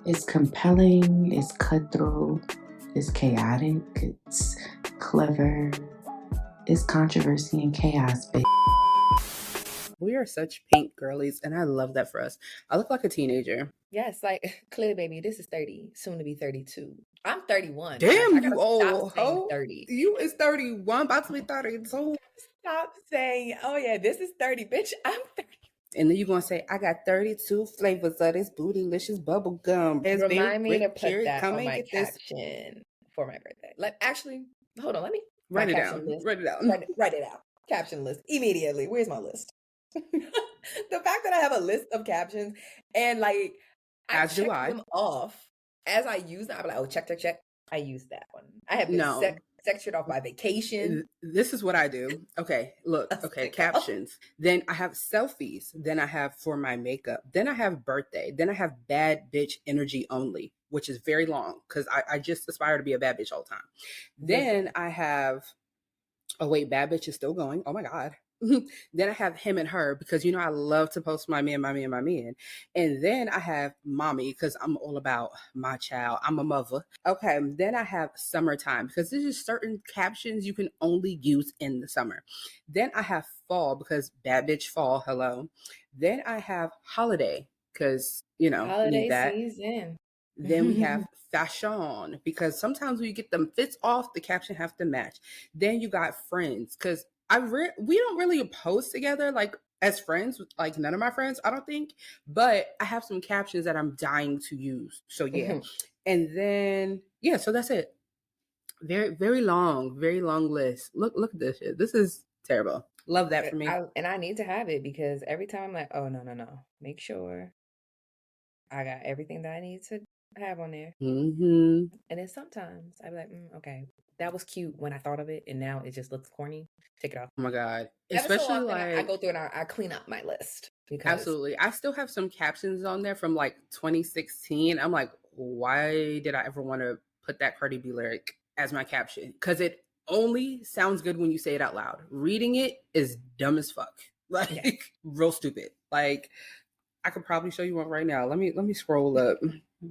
It's compelling, it's cutthroat, it's chaotic, it's clever, it's controversy and chaos, baby. We are such pink girlies, and I love that for us. I look like a teenager. Yes, like clearly, baby, this is 30, soon to be 32. I'm 31. Damn, I you gotta old stop saying hoe. 30. You is 31, about to be 32. Stop saying, oh yeah, this is 30, bitch. I'm 30. And then you're going to say, I got 32 flavors of this bootylicious bubble gum. Remind me to put that Come on and my get this. caption for my birthday. Actually, hold on, let me Write it caption down. list. Write it down. Write it out. Caption list immediately. Where's my list? The fact that I have a list of captions and like I check them off as I use them. I'm like, oh, check. I use that one. I have been sectioned off by vacation. This is what I do. Okay, look. Okay, captions. Then I have selfies. Then I have for my makeup. Then I have birthday. Then I have bad bitch energy only, which is very long because I just aspire to be a bad bitch all the time. Then I have, oh wait, bad bitch is still going. Oh my God. Then I have him and her because you know I love to post my man. And then I have mommy because I'm all about my child. I'm a mother. Okay, then I have summertime because there's just certain captions you can only use in the summer. Then I have fall because bad bitch fall, hello. Then I have holiday because, you know, holiday need that. season. Then we have fashion because sometimes when you get them fits off, the caption have to match. Then you got friends because we don't really post together like as friends, like none of my friends, I don't think, but I have some captions that I'm dying to use. So yeah. And then, yeah, so that's it. Very, very long list. Look at this shit. This is terrible. Love that for me. And I need to have it because every time I'm like, oh, no. Make sure I got everything that I need to have on there. And then sometimes I'd be like, okay, that was cute when I thought of it, and now it just looks corny. Take it off. Oh my God. Especially like I go through and I clean up my list. Because absolutely. I still have some captions on there from like 2016. I'm like, why did I ever want to put that Cardi B lyric as my caption? Because it only sounds good when you say it out loud. Reading it is dumb as fuck. Like real stupid. Like I could probably show you one right now. Let me scroll up.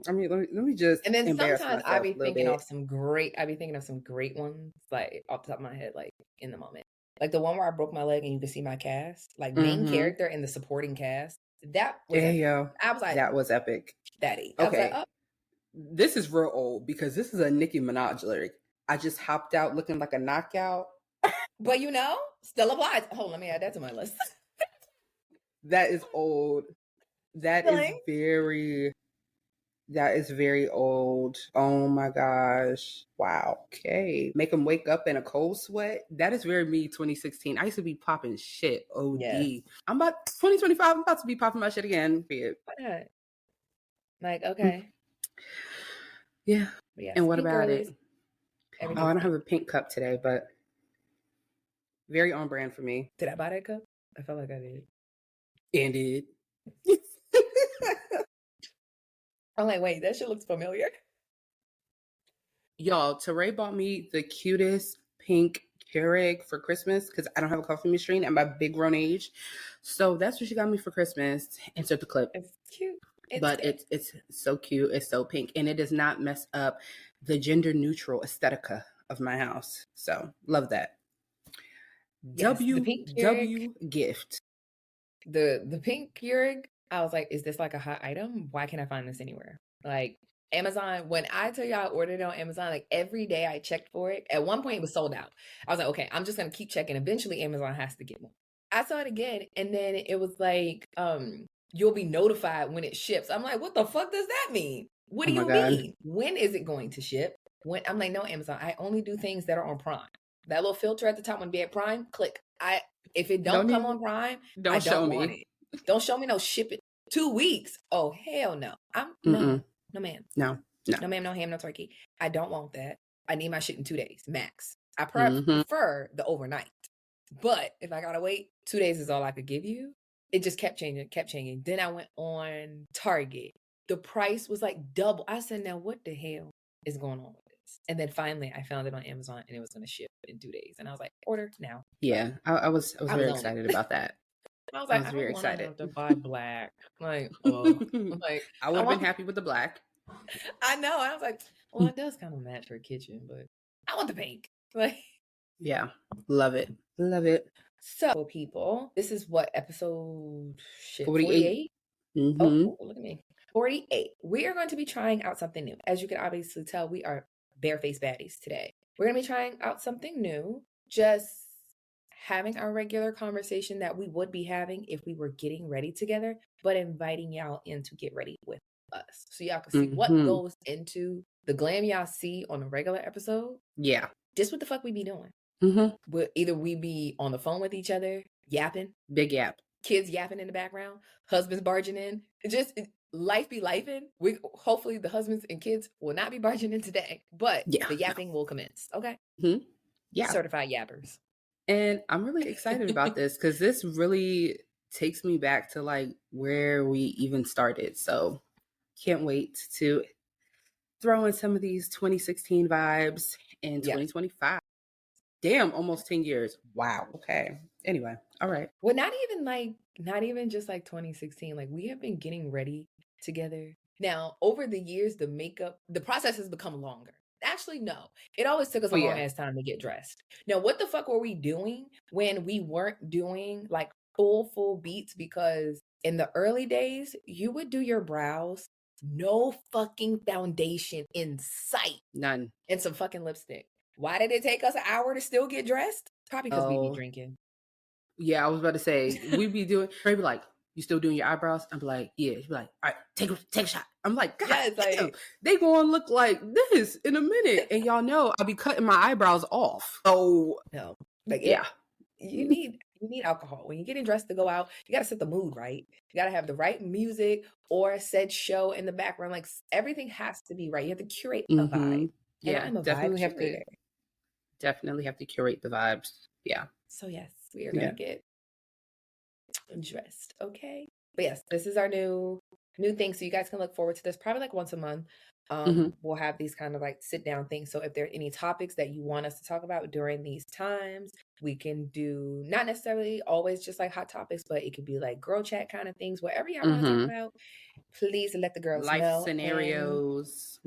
I mean, let me just. And then embarrass sometimes myself I be thinking of some great ones, like off the top of my head, like in the moment. Like the one where I broke my leg and you can see my cast, like main character and the supporting cast. That was I was like, that was epic. Daddy. Okay. Like, oh. This is real old because this is a Nicki Minaj lyric. I just hopped out looking like a knockout. But you know, still applies. Oh, let me add that to my list. That is old. That is very old. Oh my gosh. Wow. Okay. Make them wake up in a cold sweat. That is very me 2016. I used to be popping shit. OD. Yes. I'm about 2025. I'm about to be popping my shit again. Why not? Like, okay. Yeah. And what about it? Oh, I don't have a pink cup today, but very on brand for me. Did I buy that cup? I felt like I did. And did. I'm like, wait, that shit looks familiar. Y'all, Teray bought me the cutest pink Keurig for Christmas because I don't have a coffee machine at my big grown age. So that's what she got me for Christmas. Insert the clip. It's cute. It's so cute. It's so pink. And it does not mess up the gender neutral aesthetica of my house. So love that. Yes, W gift. The pink Keurig. I was like, is this like a hot item? Why can't I find this anywhere? Like Amazon, when I tell you I ordered it on Amazon, like every day I checked for it. At one point it was sold out. I was like, okay, I'm just going to keep checking. Eventually Amazon has to get one. I saw it again and then it was like, you'll be notified when it ships. I'm like, what the fuck does that mean? What do you mean? When is it going to ship? I'm like, no, Amazon, I only do things that are on Prime. That little filter at the top when be at Prime, click. If it don't come on Prime, I don't want it. Don't show me no ship it 2 weeks. Oh, hell no. No, ma'am. No, ma'am, no ham, no turkey. I don't want that. I need my shit in 2 days, max. I prefer the overnight. But if I gotta wait, 2 days is all I could give you. It just kept changing. Then I went on Target. The price was like double. I said, now what the hell is going on with this? And then finally I found it on Amazon and it was going to ship in 2 days. And I was like, order now. Yeah, I was very excited about that. I was like, I was very excited to buy black. Like, like I would have been happy with the black. I know. I was like, well, it does kind of match her kitchen, but I want the pink. Like, Yeah. Love it. Love it. so people, this is what episode 48. 48? Oh, Mm-hmm. look at me. 48. We are going to be trying out something new. As you can obviously tell, we are barefaced baddies today. We're going to be trying out something new, just having our regular conversation that we would be having if we were getting ready together, but inviting y'all in to get ready with us. So y'all can see what goes into the glam y'all see on a regular episode. Yeah. Just what the fuck we be doing. Either we be on the phone with each other, yapping. Big yap. Kids yapping in the background, husbands barging in. Life be lifing. Hopefully the husbands and kids will not be barging in today, but the yapping will commence. Okay. Yeah. Certified yappers. And I'm really excited about this because this really takes me back to like where we even started. So can't wait to throw in some of these 2016 vibes in 2025. Damn, almost 10 years. Wow. Okay. Anyway. All right. Well, not even just like 2016. Like we have been getting ready together. Now, over the years, the process has become longer. Actually, no. It always took us a long ass time to get dressed. Now, what the fuck were we doing when we weren't doing like full beats? Because in the early days, you would do your brows, no fucking foundation in sight. None. And some fucking lipstick. Why did it take us an hour to still get dressed? Probably because we be drinking. Yeah, I was about to say, we be doing, Trey be like, you still doing your eyebrows? I'm like, yeah. She'd be like, all right, take a shot. I'm like, God, yeah, it's like, they gonna look like this in a minute. And y'all know I'll be cutting my eyebrows off. So, no. Like, yeah. You need alcohol. When you're getting dressed to go out, you got to set the mood right. You got to have the right music or said show in the background. Like, everything has to be right. You have to curate a vibe. Yeah, and I'm a definitely vibe curator. Definitely have to curate the vibes. Yeah. So yes, we are gonna get dressed. Okay. But yes, this is our new thing. So you guys can look forward to this probably like once a month. We'll have these kind of like sit down things. So if there are any topics that you want us to talk about during these times, we can do not necessarily always just like hot topics, but it could be like girl chat kind of things. Whatever y'all want to talk about, please let the girls know. Life scenarios.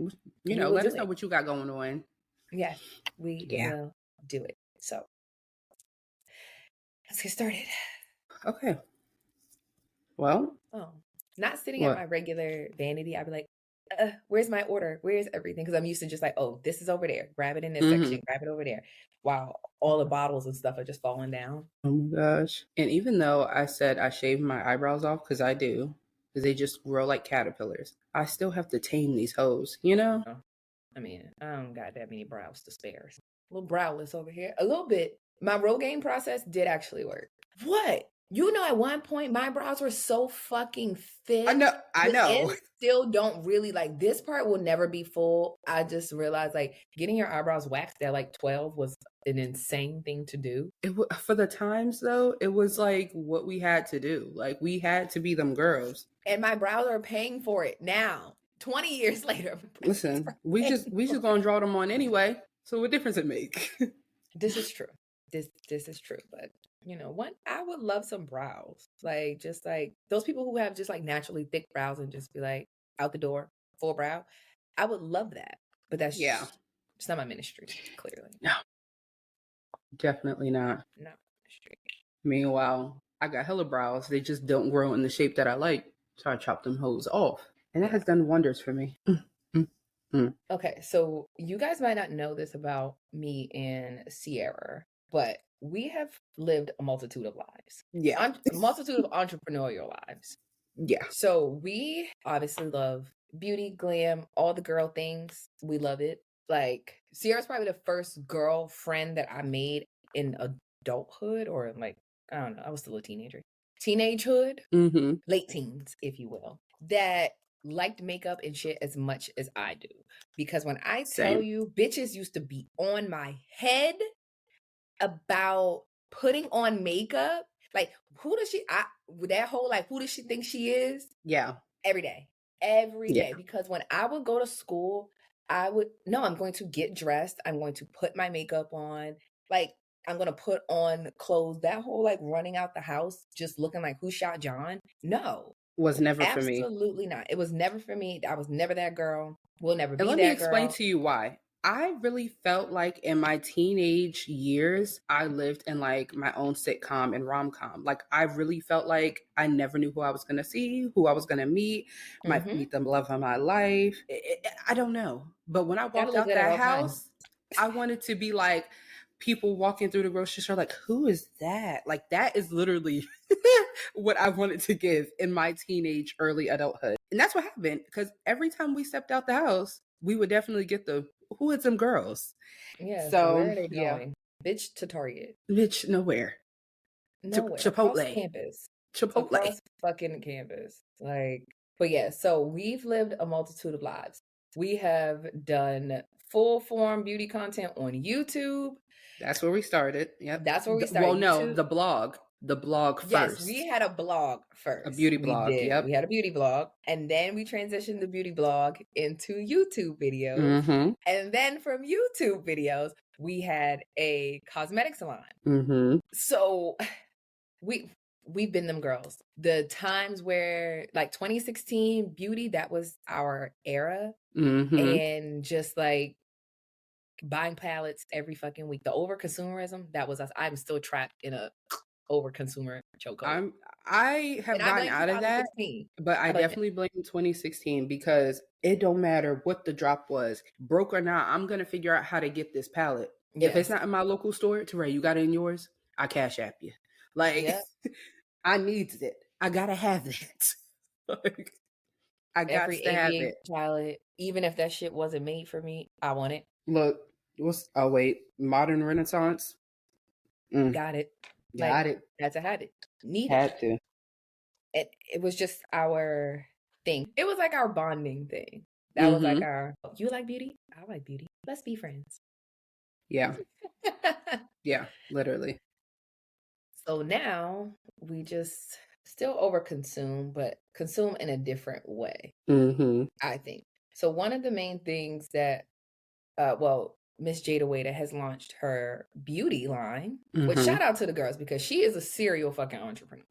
You know, let us know what you got going on. Yes, we will do it. So let's get started. Okay. Well. Not sitting at my regular vanity. I'd be like, where's my order? Where's everything? Because I'm used to just like, oh, this is over there. Grab it in this section. Grab it over there. While all the bottles and stuff are just falling down. Oh my gosh. And even though I said I shaved my eyebrows off, because I do, because they just grow like caterpillars, I still have to tame these hoes, you know? I mean, I don't got that many brows to spare. A little browless over here. A little bit. My Rogaine process did actually work. What? You know, at one point, my brows were so fucking thick. I know. And still don't really, like, this part will never be full. I just realized, like, getting your eyebrows waxed at, like, 12 was an insane thing to do. For the times, though, it was, like, what we had to do. Like, we had to be them girls. And my brows are paying for it now. 20 years later. Listen, we just gonna draw them on anyway. So what difference it make? This is true. This is true, but you know what? I would love some brows. Like, just like those people who have just like naturally thick brows and just be like out the door, full brow. I would love that. But that's it's not my ministry, clearly. No. Definitely not. Not ministry. Meanwhile, I got hella brows. They just don't grow in the shape that I like. So I chop them hoes off. And that has done wonders for me. Okay, so you guys might not know this about me and Sierra, but we have lived a multitude of lives. Yeah. A multitude of entrepreneurial lives. Yeah. So we obviously love beauty, glam, all the girl things. We love it. Like, Sierra's probably the first girlfriend that I made in adulthood, or like, I don't know, I was still a teenager. Teenagehood, late teens, if you will, that liked makeup and shit as much as I do. Because when I tell you, bitches used to be on my head about putting on makeup. Like, who does she, that whole, like, who does she think she is? Yeah. Every day. Every day. Because when I would go to school, I'm going to get dressed. I'm going to put my makeup on. Like, I'm going to put on clothes. That whole, like, running out the house, just looking like, who shot John? No. Was never for me. Absolutely not. It was never for me. I was never that girl. Will never be And let that me explain girl. to you why. I really felt like in my teenage years, I lived in like my own sitcom and rom-com. Like I really felt like I never knew who I was going to see, who I was going to meet, might meet the love of my life. I don't know. But when I Gotta walked look out good at that all times. house, I wanted to be like people walking through the grocery store, like, who is that? Like that is literally what I wanted to give in my teenage, early adulthood. And that's what happened because every time we stepped out the house, we would definitely get the who had some girls. Yeah. So where So are they yeah, going? Bitch, to Target. bitch, nowhere. Nowhere. Across Chipotle, campus. Chipotle. Across fucking campus. Like, but yeah, so we've lived a multitude of lives. We have done full form beauty content on YouTube. That's where we started. Yep. That's where we Well, started. no, YouTube. the blog Yes, first, we had a blog a first. beauty We blog. did. Yep. We had a beauty blog. And then we transitioned the beauty blog into YouTube videos. Mm-hmm. And then from YouTube videos, we had a cosmetic salon. Mm-hmm. So we've been them girls. The times where like 2016 beauty, that was our era. Mm-hmm. And just like buying palettes every fucking week. The over consumerism, that was us. I'm still trapped in a over consumer chokehold. I have gotten out of that, but I definitely blame 2016 because it don't matter what the drop was, broke or not. I'm gonna figure out how to get this palette. If it's not in my local store, Teray, you got it in yours? I cash app you. Like I needs it. I gotta have it. Like I got every to have it. Palette, even if that shit wasn't made for me, I want it. Look, modern Renaissance. Got it. Got it. Had to have it. Needed. Had to. It was just our thing. It was like our bonding thing. That was like our, you like beauty? I like beauty. Let's be friends. Yeah. Yeah, literally. So now we just still overconsume, but consume in a different way, I think. So one of the main things that, Miss Jayda Cheaves has launched her beauty line, which shout out to the girls because she is a serial fucking entrepreneur.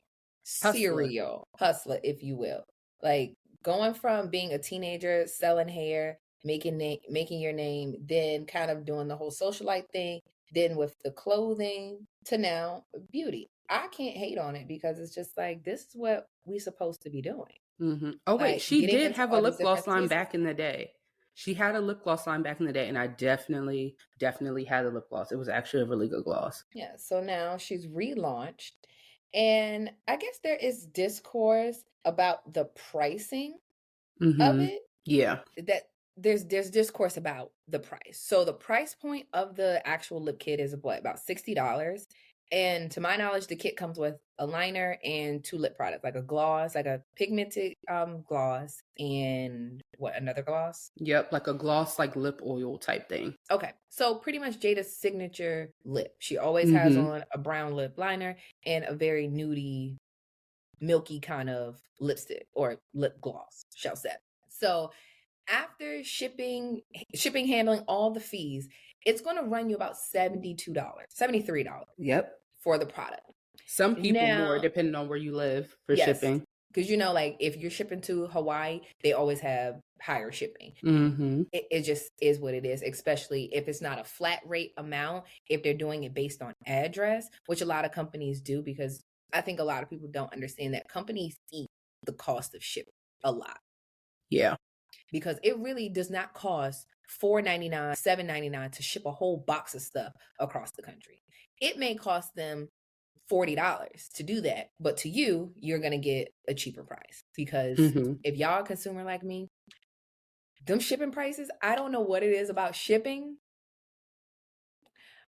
Serial hustler, if you will. Like going from being a teenager, selling hair, making your name, then kind of doing the whole socialite thing, then with the clothing to now beauty. I can't hate on it because it's just like, this is what we supposed to be doing. Oh wait, she did have a lip gloss line back in the day. She had a lip gloss line back in the day, and I definitely had a lip gloss. It was actually a really good gloss. Yeah, so now she's relaunched, and I guess there is discourse about the pricing of it. Yeah. That there's discourse about the price. So the price point of the actual lip kit is what, about $60. And to my knowledge, the kit comes with a liner and 2 lip products, like a gloss, like a pigmented gloss, and another gloss? Yep, like a gloss, like lip oil type thing. Okay, so pretty much Jada's signature lip. She always has on a brown lip liner and a very nudie, milky kind of lipstick or lip gloss, shall say. So after shipping, handling, all the fees, it's going to run you about $72, $73. Yep. For the product. Some people more, depending on where you live for shipping. Because, like if you're shipping to Hawaii, they always have higher shipping. It just is what it is, especially if it's not a flat rate amount, if they're doing it based on address, which a lot of companies do, because I think a lot of people don't understand that companies eat the cost of shipping a lot. Yeah. Because it really does not cost $4.99, $7.99 to ship a whole box of stuff across the country. It may cost them $40 to do that, but to you, you're going to get a cheaper price. Because if y'all a consumer like me, them shipping prices, I don't know what it is about shipping,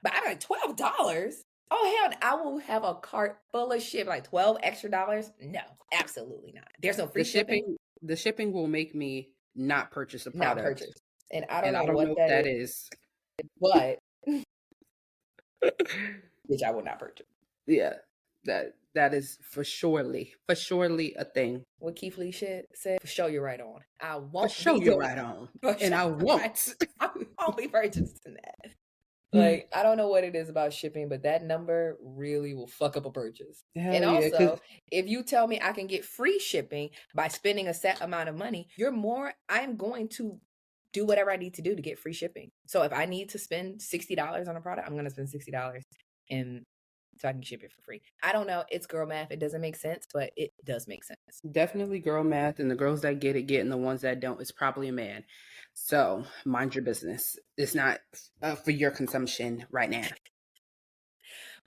but I'm like, $12? Oh, hell, I will have a cart full of shit, like $12 extra dollars. No, absolutely not. There's no free shipping. The shipping will make me not purchase a product. Not purchase. And I don't know what that is. But which I will not purchase. Yeah, that is for surely a thing. What Keith Lee said, for sure you're right on. I won't show you right on. And I won't. I won't be purchasing that. Like, I don't know what it is about shipping, but that number really will fuck up a purchase. Hell And yeah, 'cause also, if you tell me I can get free shipping by spending a set amount of money, I'm going to do whatever I need to do to get free shipping. So if I need to spend $60 on a product, I'm going to spend $60 and so I can ship it for free. I don't know. It's girl math. It doesn't make sense, but it does make sense. definitely girl math, and the girls that get it, and the ones that don't, it's probably a man. So mind your business. It's not for your consumption right now.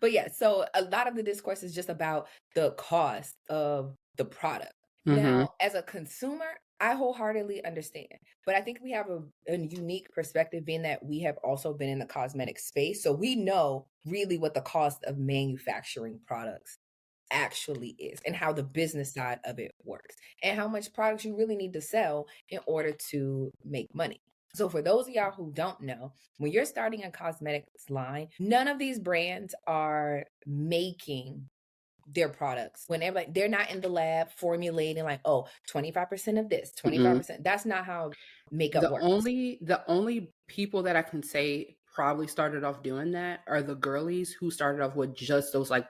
But yeah, so a lot of the discourse is just about the cost of the product. Now, as a consumer, I wholeheartedly understand, but I think we have a unique perspective being that we have also been in the cosmetic space. So we know really what the cost of manufacturing products actually is and how the business side of it works and how much products you really need to sell in order to make money. So for those of y'all who don't know, when you're starting a cosmetics line, none of these brands are making their products. Whenever they're not in the lab formulating like, oh, 25% of this, 25%. That's not how makeup works. The only people that I can say probably started off doing that are the girlies who started off with just those like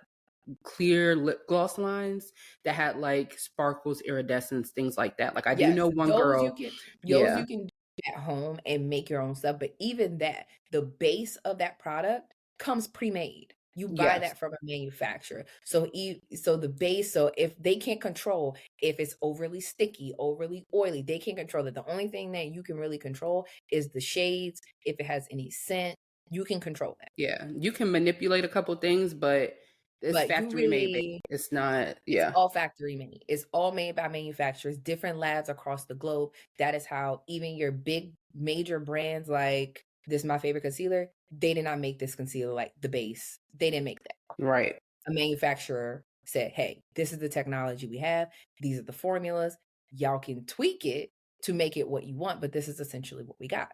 clear lip gloss lines that had like sparkles, iridescence, things like that. Like I do know one girl. You can do at home and make your own stuff, but even that, the base of that product comes pre-made. You buy that from a manufacturer. So the base, so if they can't control if it's overly sticky, overly oily, they can't control that. The only thing that you can really control is the shades. If it has any scent, you can control that. Yeah, you can manipulate a couple things, but it's factory made. It's not. Yeah, it's all factory made. It's all made by manufacturers, different labs across the globe. That is how even your big major brands like this, my favorite concealer, they did not make this concealer like the base. They didn't make that. Right. A manufacturer said, hey, this is the technology we have. These are the formulas. Y'all can tweak it to make it what you want, but this is essentially what we got.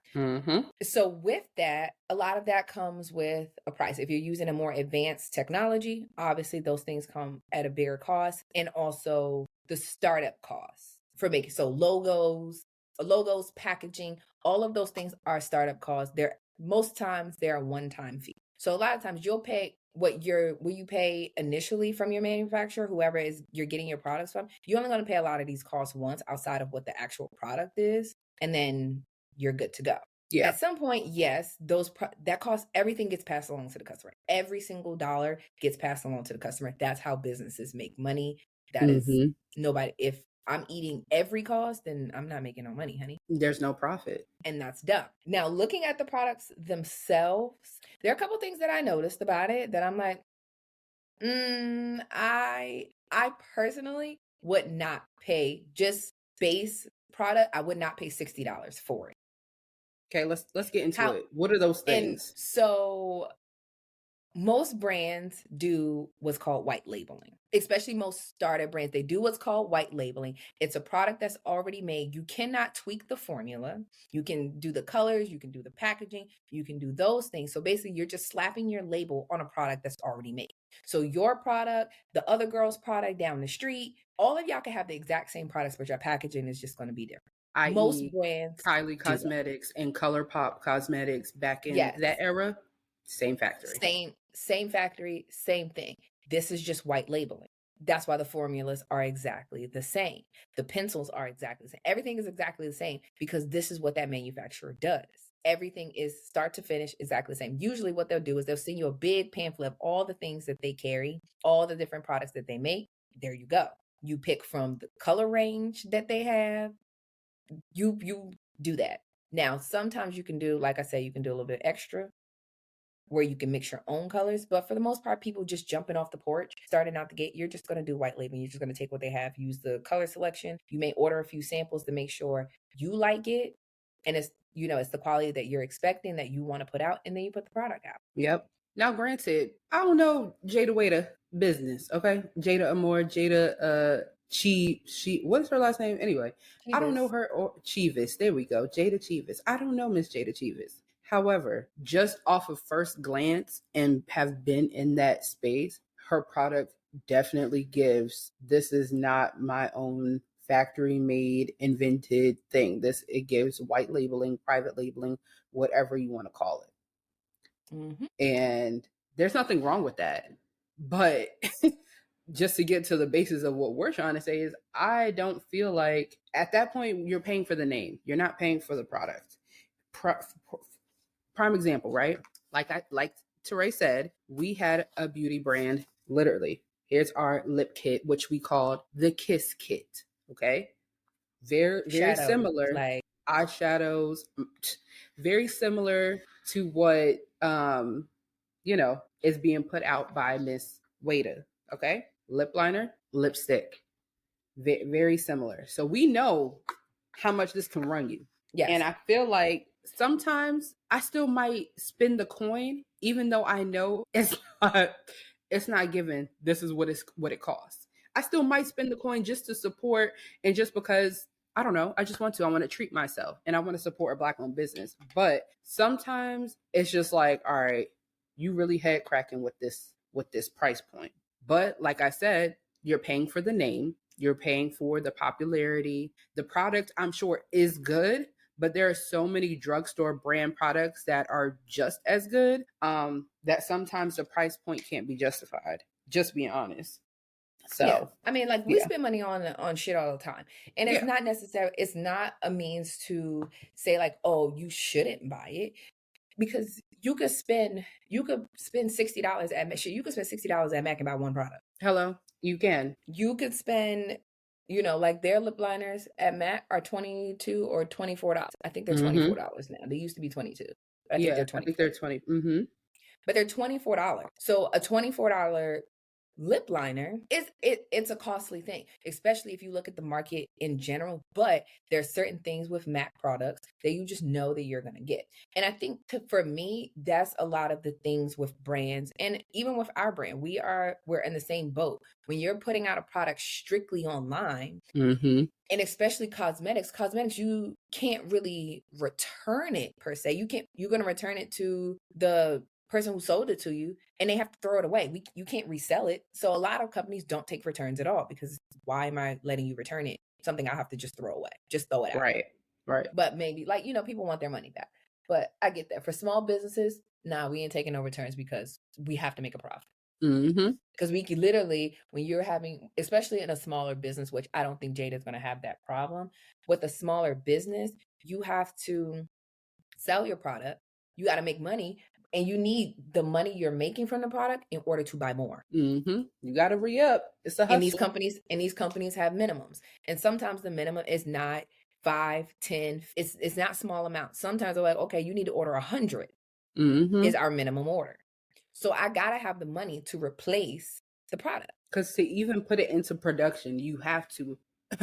So with that, a lot of that comes with a price. If you're using a more advanced technology, obviously those things come at a bigger cost, and also the startup costs for making. So logos, packaging, all of those things are startup costs. Most times they're a one-time fee. So a lot of times you'll pay what you pay initially from your manufacturer, whoever is you're getting your products from. You're only going to pay a lot of these costs once outside of what the actual product is, and then you're good to go. Yeah. At some point, yes, that cost, everything gets passed along to the customer. Every single dollar gets passed along to the customer. That's how businesses make money. That is nobody. If I'm eating every cost, then I'm not making no money, honey. There's no profit. And that's dumb. Now, looking at the products themselves, there are a couple things that I noticed about it that I'm like, I personally would not pay just base product. I would not pay $60 for it. Okay, let's get into it. What are those things? And so most brands do what's called white labeling, especially most startup brands. They do what's called white labeling. It's a product that's already made. You cannot tweak the formula. You can do the colors, you can do the packaging, you can do those things. So basically, you're just slapping your label on a product that's already made. So your product, the other girl's product down the street, all of y'all can have the exact same products, but your packaging is just going to be different. Most brands, Kylie Cosmetics and ColourPop Cosmetics back in that era, same factory. Same factory, same thing. This is just white labeling. That's why the formulas are exactly the same. The pencils are exactly the same. Everything is exactly the same because this is what that manufacturer does. Everything is start to finish exactly the same. Usually what they'll do is they'll send you a big pamphlet of all the things that they carry, all the different products that they make. There you go. You pick from the color range that they have. You do that. Now, sometimes you can do, like I said, you can do a little bit extra where you can mix your own colors. But for the most part, people just jumping off the porch, starting out the gate, you're just going to do white labeling. You're just going to take what they have, use the color selection. You may order a few samples to make sure you like it. And it's, it's the quality that you're expecting that you want to put out. And then you put the product out. Yep. Now, granted, I don't know Jayda business. Okay. Jayda Amore, Jayda what's her last name? Anyway, Cheaves. I don't know her or Cheaves. There we go. Jayda Cheaves. I don't know Miss Jayda Cheaves. However, just off of first glance and have been in that space, her product definitely gives, this is not my own factory made, invented thing. It gives white labeling, private labeling, whatever you want to call it. And there's nothing wrong with that. But just to get to the basis of what we're trying to say is I don't feel like at that point you're paying for the name. You're not paying for the product. Prime example, right? Like Teray said, we had a beauty brand, literally. Here's our lip kit, which we called the Kiss Kit. Okay. Very Shadows, similar. like eyeshadows, very similar to what is being put out by Miss Jayda. Okay. Lip liner, lipstick. Very similar. So we know how much this can run you. Yes. And I feel like sometimes I still might spend the coin, even though I know it's not given. This is what it costs. I still might spend the coin just to support and just because I don't know. I just want to. I want to treat myself and I want to support a Black-owned business. But sometimes it's just like, all right, you really head cracking with this price point. But like I said, you're paying for the name. You're paying for the popularity. The product, I'm sure, is good, but there are so many drugstore brand products that are just as good that sometimes the price point can't be justified. Just being honest. So, yeah. I mean, like we spend money on shit all the time, and it's not necessary. It's not a means to say like, oh, you shouldn't buy it, because you could spend $60 at Mac. You could spend $60 at Mac and buy one product. Hello, you can. You could spend, like their lip liners at MAC are $22 or $24. I think they're $24 now. They used to be $22. I think they're $20. I think they're $20. But they're $24. So a $24 lip liner it's a costly thing, especially if you look at the market in general. But there's certain things with MAC products that you just know that you're going to get. And I think for me, that's a lot of the things with brands, and even with our brand, we're in the same boat. When you're putting out a product strictly online, and especially cosmetics, you can't really return it per se. You're going to return it to the person who sold it to you, and they have to throw it away. You can't resell it. So a lot of companies don't take returns at all, because why am I letting you return it? Something I have to just throw away. Just throw it out. Right. But maybe people want their money back. But I get that. For small businesses, we ain't taking no returns because we have to make a profit. Because we can literally, when you're having, especially in a smaller business, which I don't think Jayda's going to have that problem with, a smaller business, you have to sell your product. You got to make money. And you need the money you're making from the product in order to buy more. You got to re-up. It's a hustle. And these companies have minimums. And sometimes the minimum is not 5, 10. It's not small amounts. Sometimes they're like, okay, you need to order 100 is our minimum order. So I got to have the money to replace the product. Because to even put it into production, you have to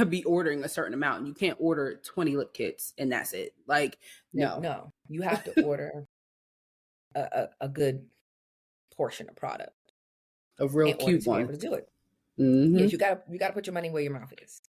be ordering a certain amount. You can't order 20 lip kits and that's it. Like, no. You have to order a good portion of product, a real cute one, to be able to do it. Yes, you gotta put your money where your mouth is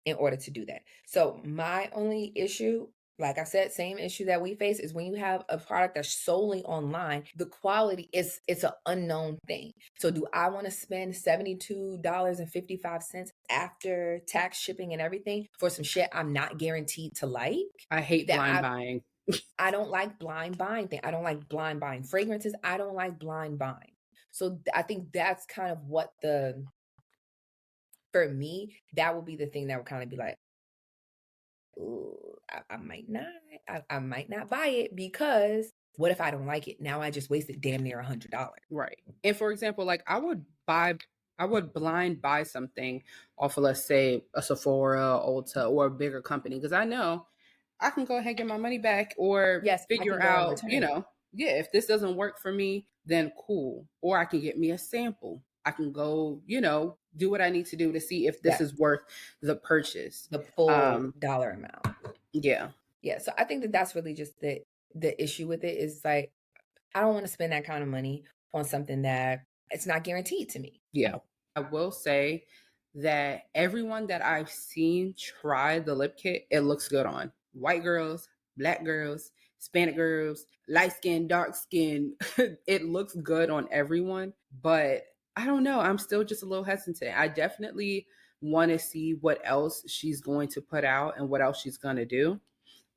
in order to do that. So my only issue, like I said, same issue that we face, is when you have a product that's solely online, the quality it's an unknown thing. So do I want to spend $72.55 after tax, shipping, and everything for some shit I'm not guaranteed to like? I hate blind buying. I don't like blind buying thing. I don't like blind buying fragrances. I don't like blind buying. So I think that's kind of what for me, that would be the thing that would kind of be like, ooh, I might not buy it, because what if I don't like it? Now I just wasted damn near $100. Right. And for example, like I would blind buy something off of, let's say, a Sephora, Ulta, or a bigger company, because I know I can go ahead and get my money back, or figure out, if this doesn't work for me, then cool. Or I can get me a sample. I can go, do what I need to do to see if this is worth the purchase. The full dollar amount. Yeah. Yeah. So I think that's really just the issue with it, is like, I don't want to spend that kind of money on something that it's not guaranteed to me. Yeah. I will say that everyone that I've seen try the lip kit, it looks good on. White girls, Black girls, Hispanic girls, light skin, dark skin. It looks good on everyone, but I don't know. I'm still just a little hesitant. I definitely want to see what else she's going to put out and what else she's going to do.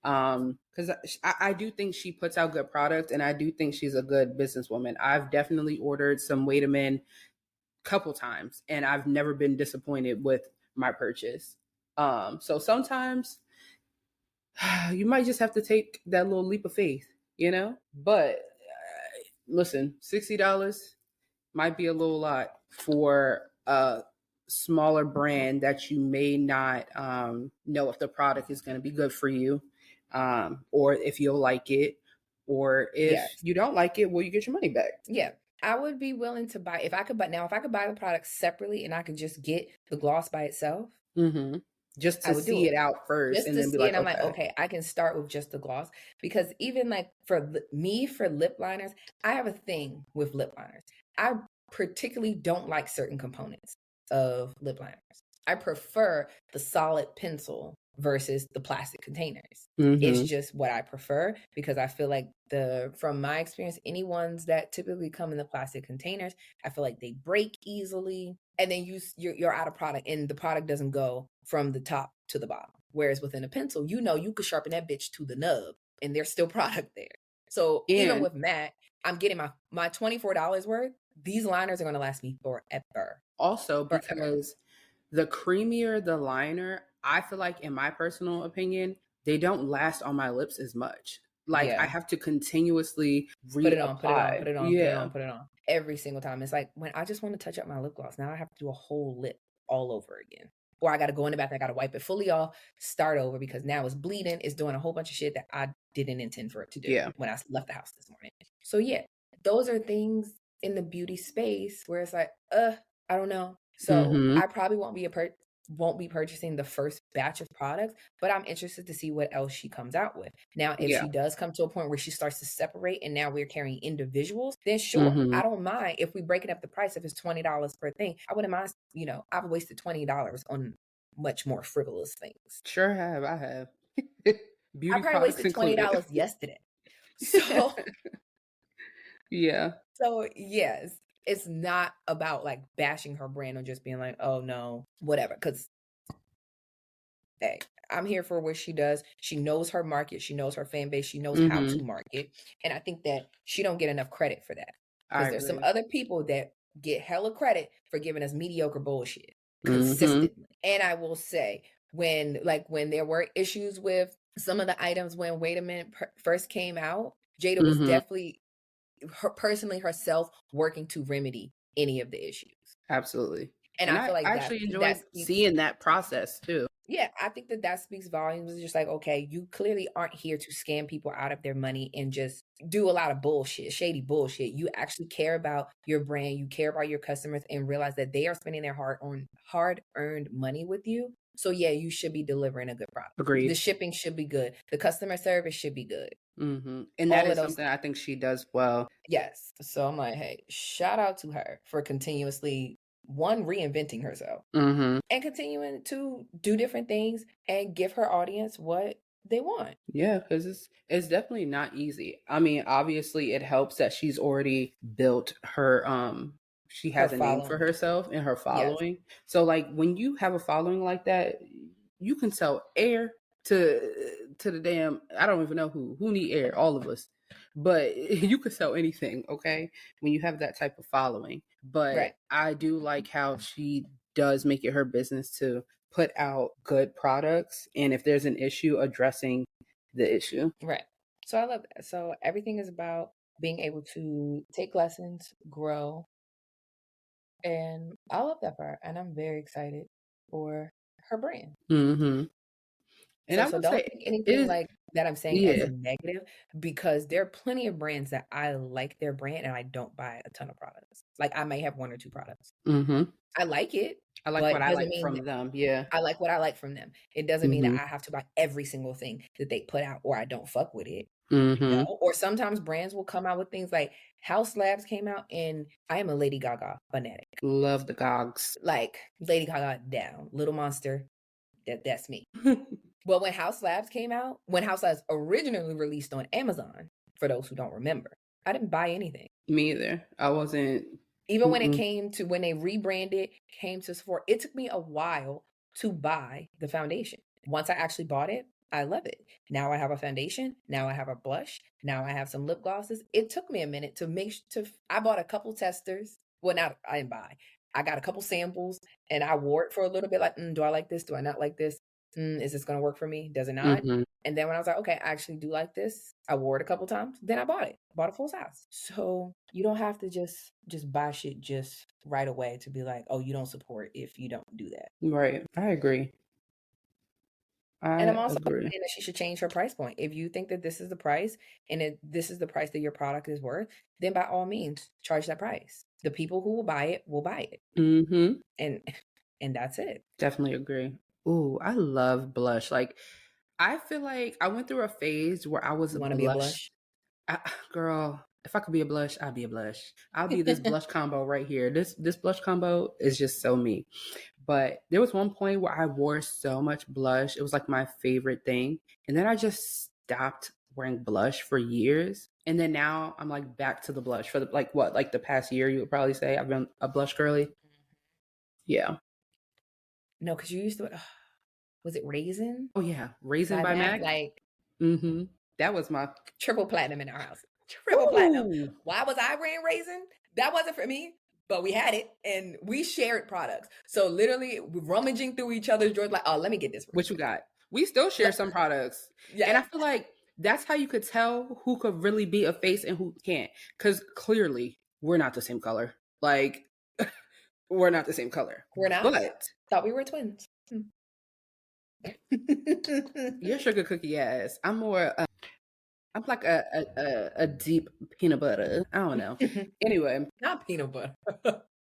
Because I do think she puts out good product, and I do think she's a good businesswoman. I've definitely ordered some Wait a Minute couple times, and I've never been disappointed with my purchase. So sometimes you might just have to take that little leap of faith, you know? But listen, $60 might be a little lot for a smaller brand that you may not know if the product is going to be good for you, or if you'll like it, or if you don't like it, will you get your money back? Yeah. I would be willing to buy, if I could buy the product separately and I could just get the gloss by itself. Mm-hmm. Just to see it out first, just and to then be see like, it, I'm like, okay, I can start with just the gloss. Because even like for lip liners, I have a thing with lip liners. I particularly don't like certain components of lip liners. I prefer the solid pencil versus the plastic containers. It's just what I prefer, because I feel like from my experience, any ones that typically come in the plastic containers, I feel like they break easily, and then you're out of product, and the product doesn't go from the top to the bottom. Whereas within a pencil, you could sharpen that bitch to the nub and there's still product there. So even with matte, I'm getting my $24 worth. These liners are going to last me forever. Also, because the creamier the liner, I feel like, in my personal opinion, they don't last on my lips as much. Like, I have to continuously put it on every single time. It's like when I just want to touch up my lip gloss, now I have to do a whole lip all over again. Or I got to go in the bathroom, I got to wipe it fully off, start over, because now it's bleeding. It's doing a whole bunch of shit that I didn't intend for it to do when I left the house this morning. So yeah, those are things in the beauty space where it's like, I don't know. So I probably won't be purchasing the first batch of products, but I'm interested to see what else she comes out with. Now, if she does come to a point where she starts to separate and now we're carrying individuals, then sure, I don't mind if we breaking up the price. If it's $20 per thing, I wouldn't mind. I've wasted $20 on much more frivolous things. Sure have. I have. Beauty I probably wasted $20 yesterday. So yeah. So yes, it's not about like bashing her brand or just being like, oh no, whatever. Because hey, I'm here for what she does. She knows her market. She knows her fan base. She knows how to market. And I think that she don't get enough credit for that. Because there's some other people that get hella credit for giving us mediocre bullshit consistently. And I will say, when there were issues with some of the items when Wait a Minute first came out, Jayda was definitely personally herself working to remedy any of the issues. Absolutely. And I feel like I actually enjoyed seeing that process too. Yeah, I think that speaks volumes. It's just like, okay, you clearly aren't here to scam people out of their money and just do a lot of bullshit, shady bullshit. You actually care about your brand, you care about your customers, and realize that they are spending their hard-earned money with you. So yeah, you should be delivering a good product. Agreed. The shipping should be good. The customer service should be good. And that is something I think she does well. Yes. So I'm like, hey, shout out to her for continuously reinventing herself and continuing to do different things and give her audience what they want. Yeah, because it's definitely not easy. I mean, obviously it helps that she's already built her she has a name for herself and her following. Yes. So like when you have a following like that, you can sell air to the damn, I don't even know who need air, all of us. But you could sell anything, okay, when you have that type of following. But I do like how she does make it her business to put out good products, and if there's an issue, addressing the issue. Right. So I love that. So everything is about being able to take lessons, grow, and I love that part. And I'm very excited for her brand. And so don't think anything like that I'm saying as a negative, because there are plenty of brands that I like their brand and I don't buy a ton of products. Like I may have 1 or 2 products. I like it. I like what I like from them. Yeah. I like what I like from them. It doesn't mean that I have to buy every single thing that they put out or I don't fuck with it. Or sometimes brands will come out with things like House Labs came out, and I am a Lady Gaga fanatic. Love the Gogs. Like Lady Gaga down. Little Monster. That's me. Well, when House Labs came out, when House Labs originally released on Amazon, for those who don't remember, I didn't buy anything. Me either. I wasn't. Even when it came to, when they rebranded, came to Sephora, it took me a while to buy the foundation. Once I actually bought it, I love it. Now I have a foundation. Now I have a blush. Now I have some lip glosses. It took me a minute to I bought a couple testers. Well, not, I didn't buy. I got a couple samples and I wore it for a little bit like, do I like this? Do I not like this? Is this going to work for me? Does it not? Mm-hmm. And then when I was like, okay, I actually do like this. I wore it a couple times. Then I bought it. Bought a full size. So you don't have to just buy shit just right away to be like, oh, you don't support if you don't do that. Right. I agree. And I'm also agree. saying that she should change her price point. If you think that this is the price and this is the price that your product is worth, then by all means, charge that price. The people who will buy it. Mm-hmm. And that's it. Definitely agree. Ooh, I love blush. Like, I feel like I went through a phase where I was You a want to be a blush. Girl, if I could be a blush, I'd be a blush. I'll be this blush combo right here. This blush combo is just so me. But there was one point where I wore so much blush. It was like my favorite thing. And then I just stopped wearing blush for years. And then now I'm like back to the blush for the past year, you would probably say I've been a blush girly. Yeah. No, because you used to, was it Raisin? Oh yeah. Raisin by Mac. Like, mm-hmm. That was my triple platinum in our house. Triple platinum. Why was I wearing Raisin? That wasn't for me. But we had it and we shared products. So literally rummaging through each other's drawers, like, oh, let me get this. What you got? We still share some products. Yeah. And I feel like that's how you could tell who could really be a face and who can't. Because clearly we're not the same color. Like, we're not the same color. We're not. But thought we were twins. You're sugar cookie ass. I'm more... I'm like a deep peanut butter. I don't know. Anyway. Not peanut butter.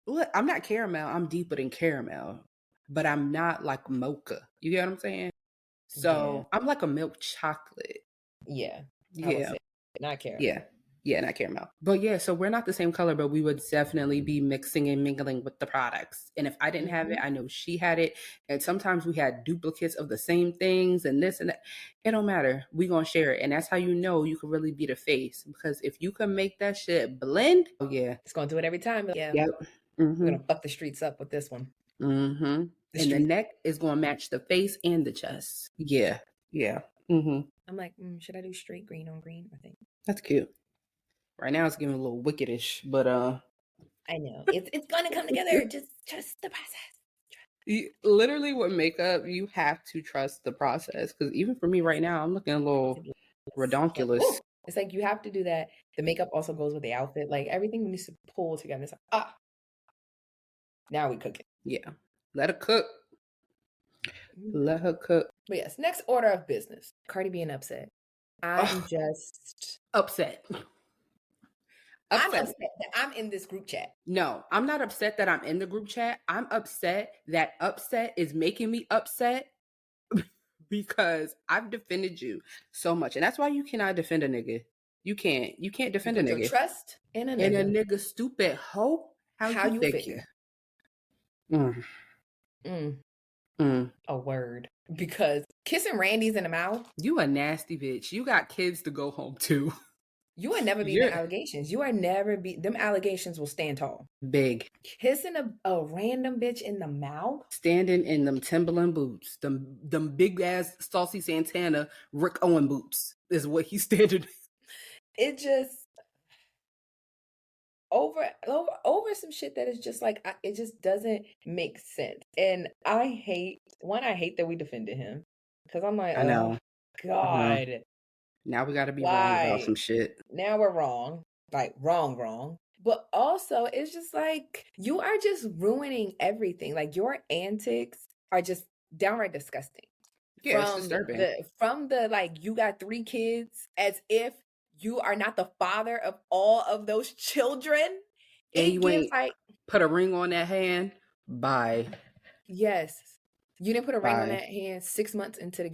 Look, I'm not caramel. I'm deeper than caramel. But I'm not like mocha. You get what I'm saying? So I'm like a milk chocolate. Yeah. Yeah. Not caramel. Yeah. Yeah, not caramel. But yeah, so we're not the same color, but we would definitely be mixing and mingling with the products. And if I didn't have it, I know she had it. And sometimes we had duplicates of the same things and this and that. It don't matter. We gonna share it. And that's how you know you can really be the face. Because if you can make that shit blend, oh yeah. It's gonna do it every time. Yeah. Yep. Mm-hmm. We're gonna fuck the streets up with this one. Mm-hmm. And the neck is gonna match the face and the chest. Yeah. Yeah. Mm-hmm. I'm like, should I do straight green on green? I think. That's cute. Right now it's getting a little wickedish, but I know. It's gonna come together. Just trust the process. Literally with makeup, you have to trust the process. Because even for me right now, I'm looking a little redonkulous. It's like you have to do that. The makeup also goes with the outfit. Like everything needs to pull together. It's like, now we cook it. Yeah. Let her cook. Let her cook. But yes, next order of business. Cardi B and Upset. I'm just upset. I'm upset that I'm in this group chat. No, I'm not upset that I'm in the group chat. I'm upset that Upset is making me upset because I've defended you so much. And that's why you cannot defend a nigga. You can't defend a nigga. Your trust in a nigga. And a nigga stupid hoe. How you figure? A word. Because kissing Randy's in the mouth. You a nasty bitch. You got kids to go home to. You will never be the allegations. You are never be them allegations will stand tall. Big. Kissing a random bitch in the mouth. Standing in them Timberland boots. Them big ass Saucy Santana Rick Owen boots is what he's standing. It just over some shit that is just like it just doesn't make sense. And I hate that we defended him. Because I'm like, I know. God. Now we gotta be wrong about some shit. Now we're wrong. Like wrong. But also it's just like you are just ruining everything. Like your antics are just downright disgusting. Yeah, it's disturbing. From the like you got 3 kids as if you are not the father of all of those children. And you ain't put a ring on that hand. Bye. Yes. You didn't put a ring on that hand 6 months into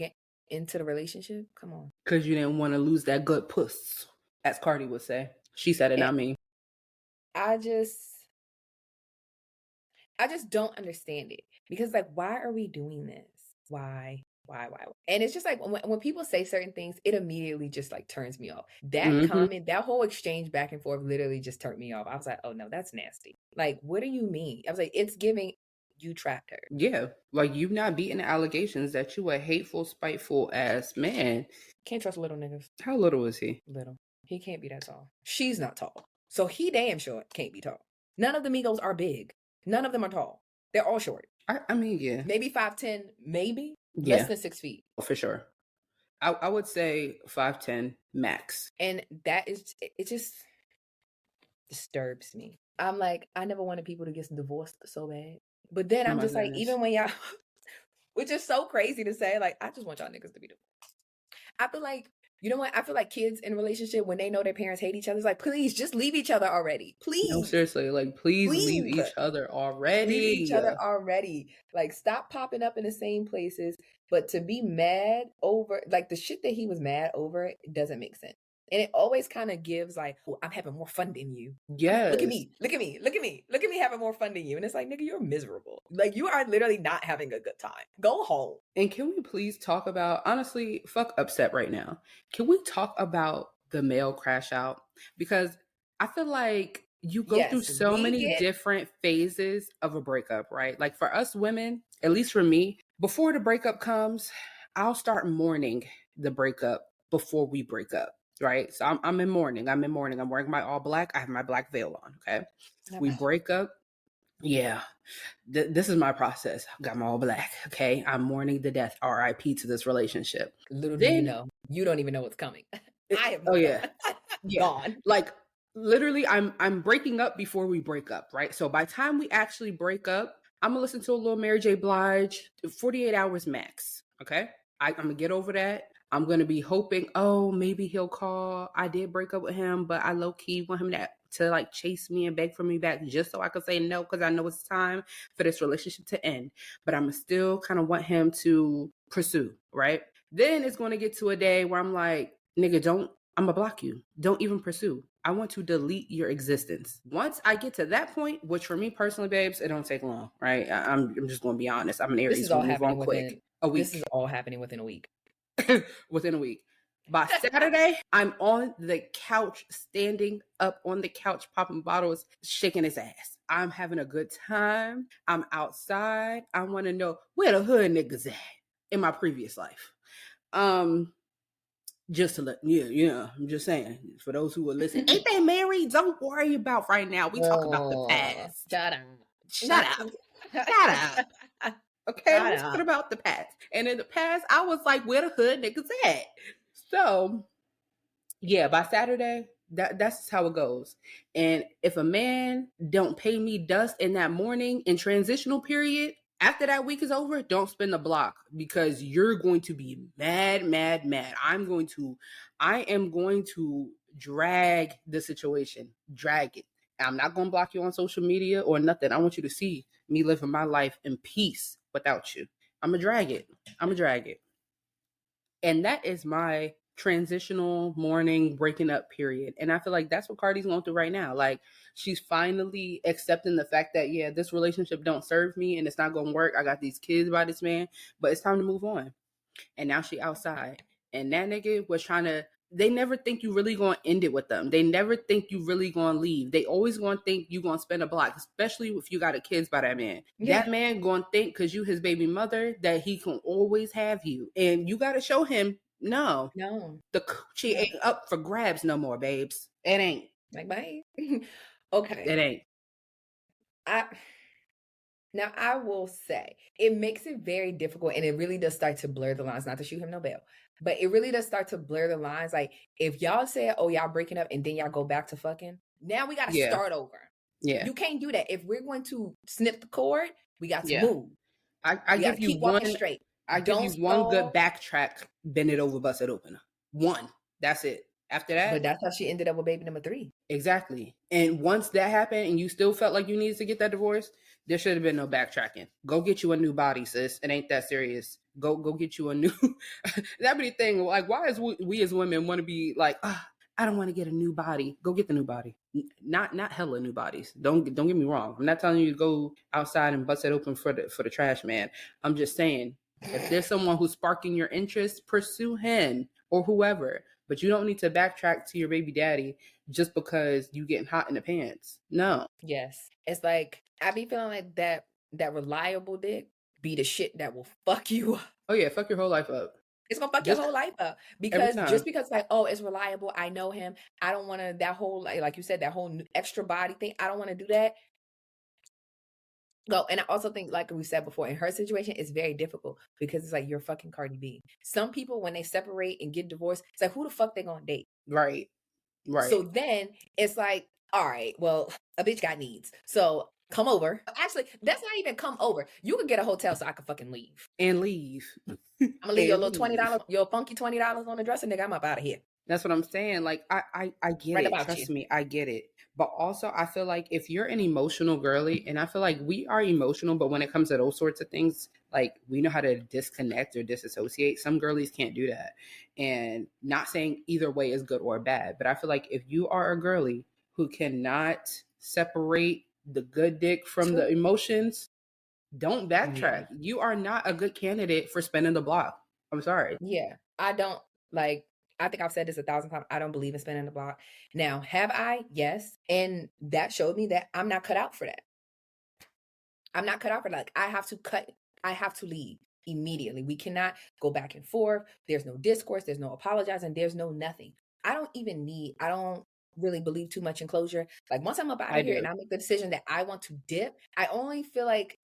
the relationship? Come on. Because you didn't want to lose that good puss, as Cardi would say. She said it, not me. I just don't understand it. Because like, why are we doing this? Why? And it's just like when people say certain things, it immediately just like turns me off. That comment, that whole exchange back and forth literally just turned me off. I was like, oh no, that's nasty. Like, what do you mean? I was like, it's giving, you trapped her. Yeah. Like, you've not beaten the allegations that you a hateful, spiteful ass man. Can't trust little niggas. How little is he? Little. He can't be that tall. She's not tall. So he damn sure can't be tall. None of the Migos are big. None of them are tall. They're all short. I mean, yeah. Maybe 5'10", maybe. Yeah. Less than 6 feet. For sure. I would say 5'10" max. And that is, it just disturbs me. I'm like, I never wanted people to get divorced so bad. But then I'm just like, even when y'all, which is so crazy to say, like, I just want y'all niggas to be divorced. I feel like, you know what? I feel like kids in a relationship, when they know their parents hate each other, it's like, please just leave each other already. Please. No, seriously. Like, please leave each other already. Leave each other already. Like, stop popping up in the same places. But to be mad over, like, the shit that he was mad over, it doesn't make sense. And it always kind of gives like, oh, I'm having more fun than you. Yes. Look at me. Look at me. Look at me. Look at me having more fun than you. And it's like, nigga, you're miserable. Like, you are literally not having a good time. Go home. And can we please talk about, honestly, fuck upset right now. Can we talk about the male crash out? Because I feel like you go through so many different phases of a breakup, right? Like, for us women, at least for me, before the breakup comes, I'll start mourning the breakup before we break up. Right. So I'm in mourning. I'm wearing my all black. I have my black veil on. Okay. We break up. Yeah. This is my process. I've got my all black. Okay. I'm mourning the death. RIP to this relationship. Little do you know, you don't even know what's coming. I have no yeah. gone. Like, literally, I'm breaking up before we break up. Right. So by the time we actually break up, I'm gonna listen to a little Mary J. Blige, 48 hours max. Okay. I'm gonna get over that. I'm going to be hoping, oh, maybe he'll call. I did break up with him, but I low-key want him to like chase me and beg for me back just so I could say no, because I know it's time for this relationship to end. But I'm still kind of want him to pursue, right? Then it's going to get to a day where I'm like, nigga, I'm going to block you. Don't even pursue. I want to delete your existence. Once I get to that point, which for me personally, babes, it don't take long, right? I'm just going to be honest. I'm an Aries. This is all happening within a week. This is all happening within a week. Within a week. By Saturday, I'm on the couch, standing up on the couch, popping bottles, shaking his ass. I'm having a good time. I'm outside. I want to know where the hood niggas at in my previous life. Just to let I'm just saying, for those who are listening, ain't they married? Don't worry about right now. We talk about the past. Shut up. Okay, I'm talking about the past. And in the past, I was like, where the hood niggas at? So, yeah, by Saturday, that's how it goes. And if a man don't pay me dust in that morning in transitional period, after that week is over, don't spin the block, because you're going to be mad. I am going to drag the situation, drag it. I'm not going to block you on social media or nothing. I want you to see me living my life in peace without you. I'm going to drag it. And that is my transitional mourning breaking up period. And I feel like that's what Cardi's going through right now. Like, she's finally accepting the fact that, yeah, this relationship don't serve me and it's not going to work. I got these kids by this man, but it's time to move on. And now she outside. And that nigga was they never think you really going to end it with them. They never think you really going to leave. They always going to think you going to spend a block, especially if you got a kids by that man. Yeah. That man going to think, because you his baby mother, that he can always have you. And you got to show him, no. The coochie ain't up for grabs no more, babes. It ain't. Like, bye. Okay. It ain't. Now, I will say, it makes it very difficult, and it really does start to blur the lines, not to shoot him no bail, but it really does start to blur the lines. Like, if y'all say, oh, y'all breaking up, and then y'all go back to fucking, now we got to start over. Yeah. You can't do that. If we're going to snip the cord, we got to move. I give you one straight. I give you one good backtrack, bend it over, bust it open. One. That's it. After that. But that's how she ended up with baby number 3. Exactly. And once that happened and you still felt like you needed to get that divorce, there should have been no backtracking. Go get you a new body, sis. It ain't that serious. Go get you a new. That'd be the thing. Like, why is we as women want to be like, I don't want to get a new body. Go get the new body. Not hella new bodies. Don't get me wrong. I'm not telling you to go outside and bust it open for the trash man. I'm just saying, if there's someone who's sparking your interest, pursue him or whoever. But you don't need to backtrack to your baby daddy just because you getting hot in the pants. No. Yes. It's like, I be feeling like that that reliable dick be the shit that will fuck you up. Oh yeah, fuck your whole life up. It's gonna fuck your whole life up every because time. just because like, oh, it's reliable, I know him. I don't want to that whole like you said, that whole extra body thing. I don't want to do that. Well, and I also think, like we said before, in her situation, it's very difficult because it's like you're fucking Cardi B. Some people, when they separate and get divorced, it's like, who the fuck they gonna date? Right. So then it's like, all right, well, a bitch got needs, so come over. Actually, that's not even come over. You can get a hotel so I can fucking leave. And leave. I'm gonna leave your little $20, your funky $20 on the dresser, nigga. I'm up out of here. That's what I'm saying. Like, I get Right it. about Trust you. me, I get it. But also, I feel like if you're an emotional girly, and I feel like we are emotional, but when it comes to those sorts of things, like we know how to disconnect or disassociate. Some girlies can't do that. And not saying either way is good or bad, but I feel like if you are a girly who cannot separate the good dick from the emotions, don't backtrack. Yeah. You are not a good candidate for spinning the block. I'm sorry. Yeah. I don't like, I think I've said this 1,000 times. I don't believe in spinning the block. Now, have I? Yes. And that showed me that I'm not cut out for that. I'm not cut out for that. Like, I have to leave immediately. We cannot go back and forth. There's no discourse. There's no apologizing. There's no nothing. I don't really believe too much in closure. Like once I'm up out of here and I make the decision that I want to dip, I only feel like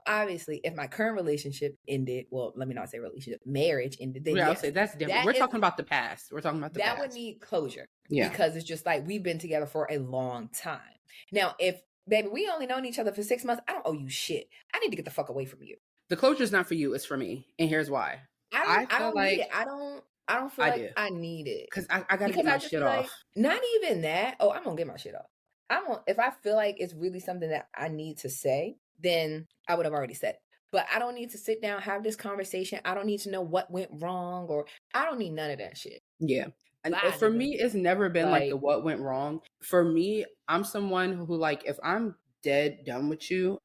obviously, if my current relationship ended, well, let me not say relationship, marriage ended, then I'll yes, say that's different. We're talking about the past. We're talking about the past. That would need closure. Yeah. Because it's just like we've been together for a long time. Now, if baby, we only known each other for 6 months, I don't owe you shit. I need to get the fuck away from you. The closure is not for you, it's for me. And here's why. I don't need it. I don't feel like I need it. Because I gotta get my shit off. Not even that. Oh, I'm gonna get my shit off. If I feel like it's really something that I need to say, then I would have already said it. But I don't need to sit down, have this conversation. I don't need to know what went wrong, or I don't need none of that shit. Yeah. And for me, it's never been like the what went wrong. For me, I'm someone who, like, if I'm dead done with you,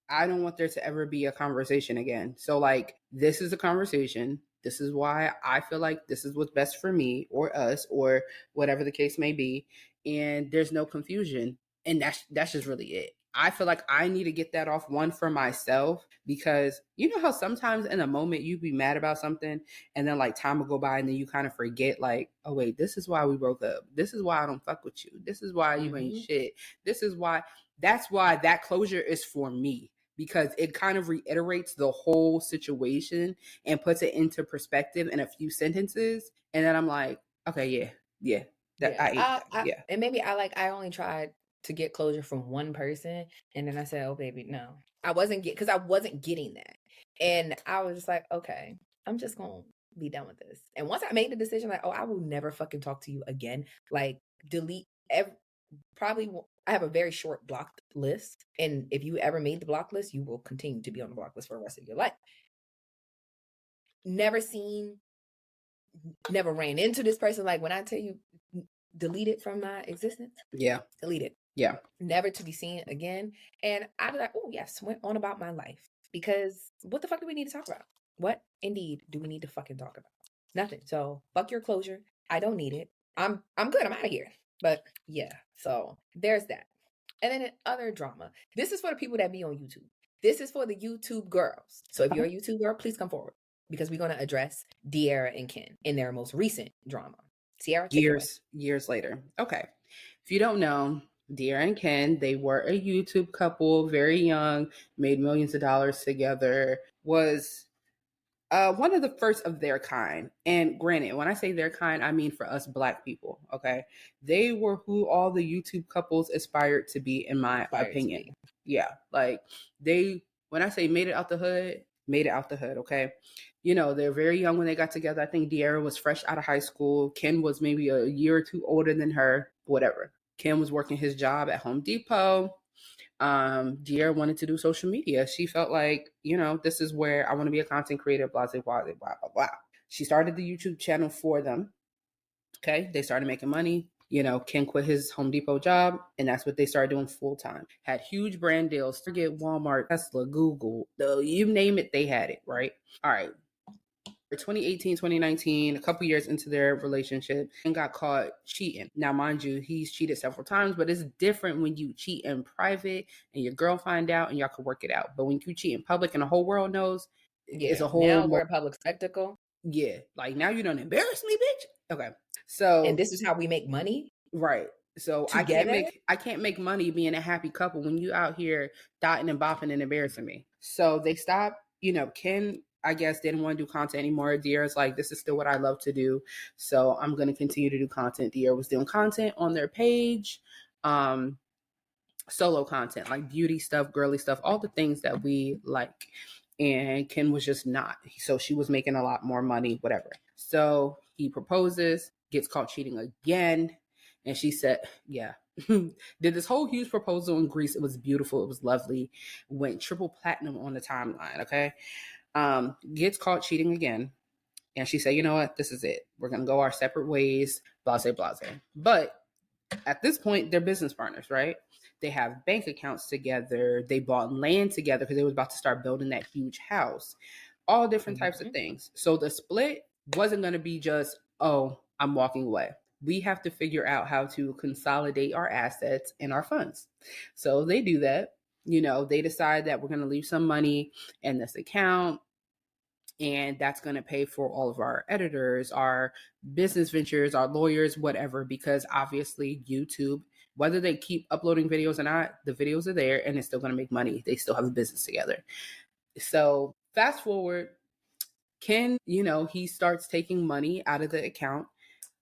I don't want there to ever be a conversation again. So, like, this is a conversation. This is why I feel like this is what's best for me or us or whatever the case may be. And there's no confusion. And that's just really it. I feel like I need to get that off, one, for myself, because you know how sometimes in a moment you be mad about something and then like time will go by and then you kind of forget, like, oh wait, this is why we broke up. This is why I don't fuck with you. This is why you ain't shit. This is why. That's why that closure is for me, because it kind of reiterates the whole situation and puts it into perspective in a few sentences. And then I'm like, okay, yeah. And maybe I only tried to get closure from one person, and then I said, oh baby, no, I wasn't getting that, and I was just like, okay, I'm just gonna be done with this. And once I made the decision, like, oh, I will never fucking talk to you again, like delete probably I have a very short blocked list, and if you ever made the block list, you will continue to be on the block list for the rest of your life. Never ran into this person. Like when I tell you, delete it from my existence. Yeah. Delete it. Yeah. Never to be seen again. And I was like, oh yes, went on about my life. Because what the fuck do we need to talk about? What indeed do we need to fucking talk about? Nothing. So fuck your closure. I don't need it. I'm good. I'm out of here. But yeah, so there's that. And then other drama. This is for the people that be on YouTube. This is for the YouTube girls. So if you're a YouTube girl, please come forward, because we're going to address Dearra and Ken in their most recent drama. Sierra, years later. Okay. If you don't know, Dearra and Ken, they were a YouTube couple, very young, made millions of dollars together, was one of the first of their kind. And granted, when I say their kind, I mean for us Black people, okay? They were who all the YouTube couples aspired to be, in my opinion. Yeah, like when I say made it out the hood, okay? You know, they're very young when they got together. I think Dearra was fresh out of high school. Ken was maybe a year or two older than her, whatever. Ken was working his job at Home Depot. Dearra wanted to do social media. She felt like, you know, this is where I want to be a content creator, blah, blah, blah, blah, blah, blah. She started the YouTube channel for them. Okay. They started making money. You know, Ken quit his Home Depot job, and that's what they started doing full time. Had huge brand deals. Forget Walmart, Tesla, Google, you name it, they had it, right? All right. 2018, 2019, a couple years into their relationship, and got caught cheating. Now, mind you, he's cheated several times, but it's different when you cheat in private and your girl find out and y'all can work it out. But when you cheat in public and the whole world knows, it's a whole now we're a public spectacle. Yeah, like now you don't embarrass me, bitch. Okay, so and this is how we make money, right? So together? I can't make money being a happy couple when you out here dotting and bopping and embarrassing me. So they stopped. Ken, I guess, didn't want to do content anymore. Dearra's like, this is still what I love to do, so I'm going to continue to do content. Dearra was doing content on their page, solo content, like beauty stuff, girly stuff, all the things that we like. And Ken was just not. So she was making a lot more money, whatever. So he proposes, gets caught cheating again. And she said, yeah, did this whole huge proposal in Greece. It was beautiful. It was lovely. Went triple platinum on the timeline. Okay. Gets caught cheating again. And she said, you know what? This is it. We're going to go our separate ways. Blase, blase. But at this point, they're business partners, right? They have bank accounts together. They bought land together because they was about to start building that huge house. All different types of things. So the split wasn't going to be just, oh, I'm walking away. We have to figure out how to consolidate our assets and our funds. So they do that. They decide that we're going to leave some money in this account. And that's going to pay for all of our editors, our business ventures, our lawyers, whatever, because obviously YouTube, whether they keep uploading videos or not, the videos are there and it's still going to make money. They still have a business together. So fast forward, Ken, he starts taking money out of the account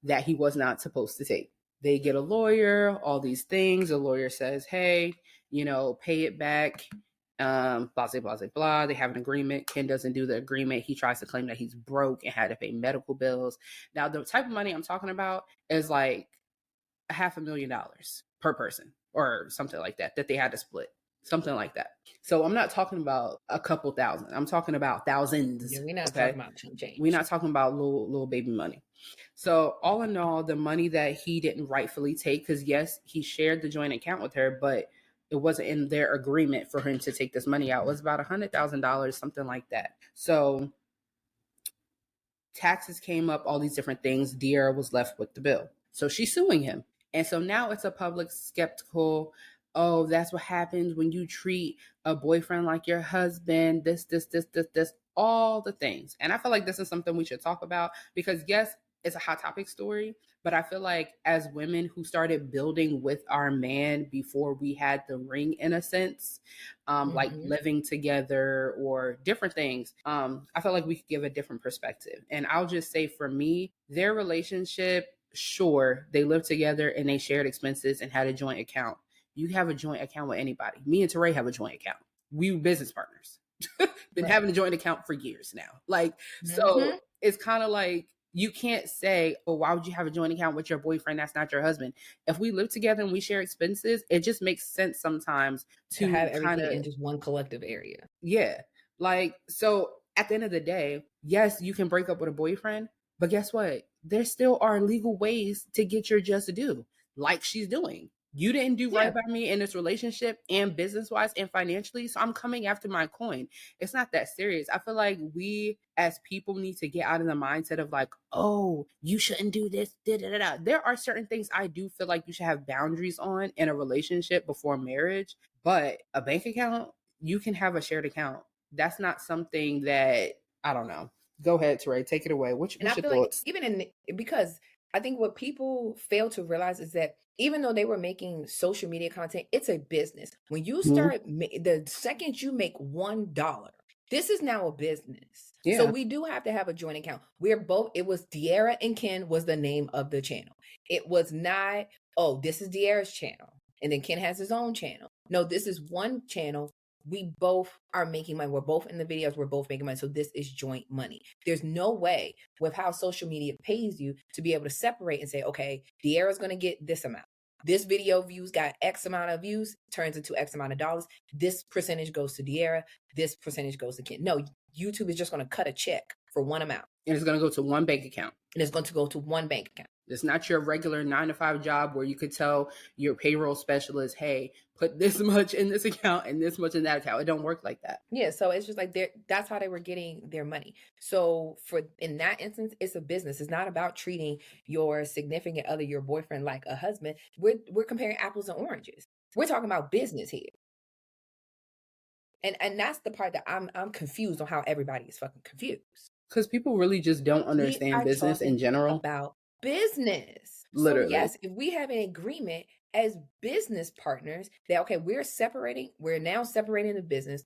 that he was not supposed to take. They get a lawyer, all these things. The lawyer says, hey, pay it back. Blah, blah, blah, blah. They have an agreement. Ken doesn't do the agreement. He tries to claim that he's broke and had to pay medical bills. Now, the type of money I'm talking about is like $500,000 per person or something like that they had to split. Something like that. So I'm not talking about a couple thousand. I'm talking about thousands. Yeah, we're not talking about change. We're not talking about little baby money. So all in all, the money that he didn't rightfully take, because yes, he shared the joint account with her, but it wasn't in their agreement for him to take this money out. It was about $100,000, something like that. So taxes came up, all these different things. Dearra was left with the bill. So she's suing him. And so now it's a public skeptical, oh, that's what happens when you treat a boyfriend like your husband, this, all the things. And I feel like this is something we should talk about because yes, it's a hot topic story, but I feel like as women who started building with our man before we had the ring in a sense, like living together or different things, I feel like we could give a different perspective. And I'll just say for me, their relationship, sure, they lived together and they shared expenses and had a joint account. You have a joint account with anybody. Me and Teray have a joint account. We were business partners. Been having a joint account for years now. Like, so it's kind of like, you can't say, oh, why would you have a joint account with your boyfriend? That's not your husband. If we live together and we share expenses, it just makes sense sometimes to have everything in just one collective area. Yeah. Like, so at the end of the day, yes, you can break up with a boyfriend, but guess what? There still are legal ways to get your just due, like she's doing. You didn't do right by me in this relationship and business-wise and financially, so I'm coming after my coin. It's not that serious. I feel like we as people need to get out of the mindset of like, oh, you shouldn't do this. There are certain things I do feel like you should have boundaries on in a relationship before marriage, but a bank account, you can have a shared account. That's not something that, I don't know. Go ahead, Teray, take it away. What's your thoughts? Like because I think what people fail to realize is that even though they were making social media content, it's a business. When you start, the second you make $1, this is now a business. Yeah. So we do have to have a joint account. It was Dearra and Ken was the name of the channel. It was not, oh, this is Dearra's channel. And then Ken has his own channel. No, this is one channel. We both are making money. We're both in the videos. We're both making money. So this is joint money. There's no way with how social media pays you to be able to separate and say, okay, Dearra's going to get this amount. This video views got X amount of views, turns into X amount of dollars. This percentage goes to Dearra. This percentage goes to Ken. No, YouTube is just going to cut a check for one amount. And it's going to go to one bank account. And it's going to go to one bank account. It's not your regular 9 to 5 job where you could tell your payroll specialist, hey, put this much in this account and this much in that account. It don't work like that. Yeah, so it's just like that's how they were getting their money. So in that instance, it's a business. It's not about treating your significant other, your boyfriend, like a husband. We're comparing apples and oranges. We're talking about business here. And that's the part that I'm confused on how everybody is fucking confused. Because people really just don't understand business in general. About business. Literally. So yes, if we have an agreement as business partners that, okay, we're now separating the business.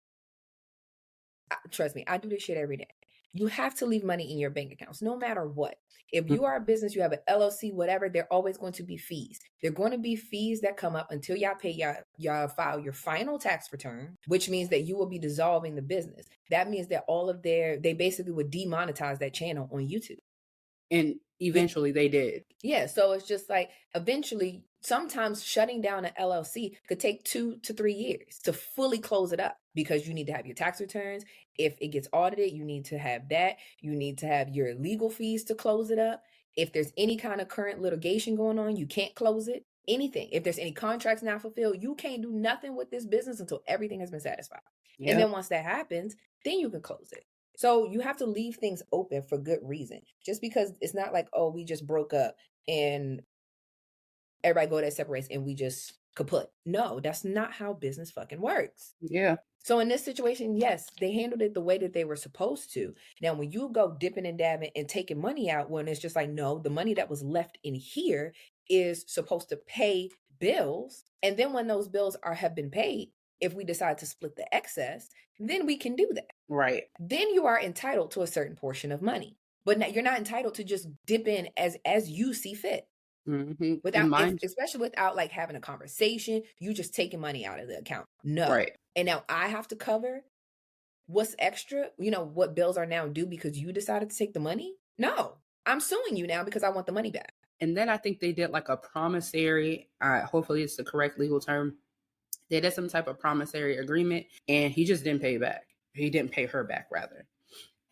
Trust me, I do this shit every day. You have to leave money in your bank accounts, no matter what. If you are a business, you have an LLC, whatever, there are always going to be fees. There are going to be fees that come up until y'all pay y'all file your final tax return, which means that you will be dissolving the business. That means that they basically would demonetize that channel on YouTube. And eventually they did. Yeah, so it's just like eventually, sometimes shutting down an LLC could take 2 to 3 years to fully close it up because you need to have your tax returns. If it gets audited, you need to have that. You need to have your legal fees to close it up. If there's any kind of current litigation going on, you can't close it. Anything. If there's any contracts not fulfilled, you can't do nothing with this business until everything has been satisfied. Yep. And then once that happens, then you can close it. So you have to leave things open for good reason. Just because it's not like, oh, we just broke up and everybody go their separate ways and we just kaput. No, that's not how business fucking works. Yeah. So in this situation, yes, they handled it the way that they were supposed to. Now, when you go dipping and dabbing and taking money out, when it's just like, no, the money that was left in here is supposed to pay bills. And then when those bills have been paid, if we decide to split the excess, then we can do that. Right. Then you are entitled to a certain portion of money. But you're not entitled to just dip in as you see fit. Mm-hmm. Especially without like having a conversation, you just taking money out of the account. No. Right. And now I have to cover what's extra, what bills are now due because you decided to take the money. No, I'm suing you now because I want the money back. And then I think they did like a promissory, hopefully it's the correct legal term. They did some type of promissory agreement and he just didn't pay back. He didn't pay her back rather.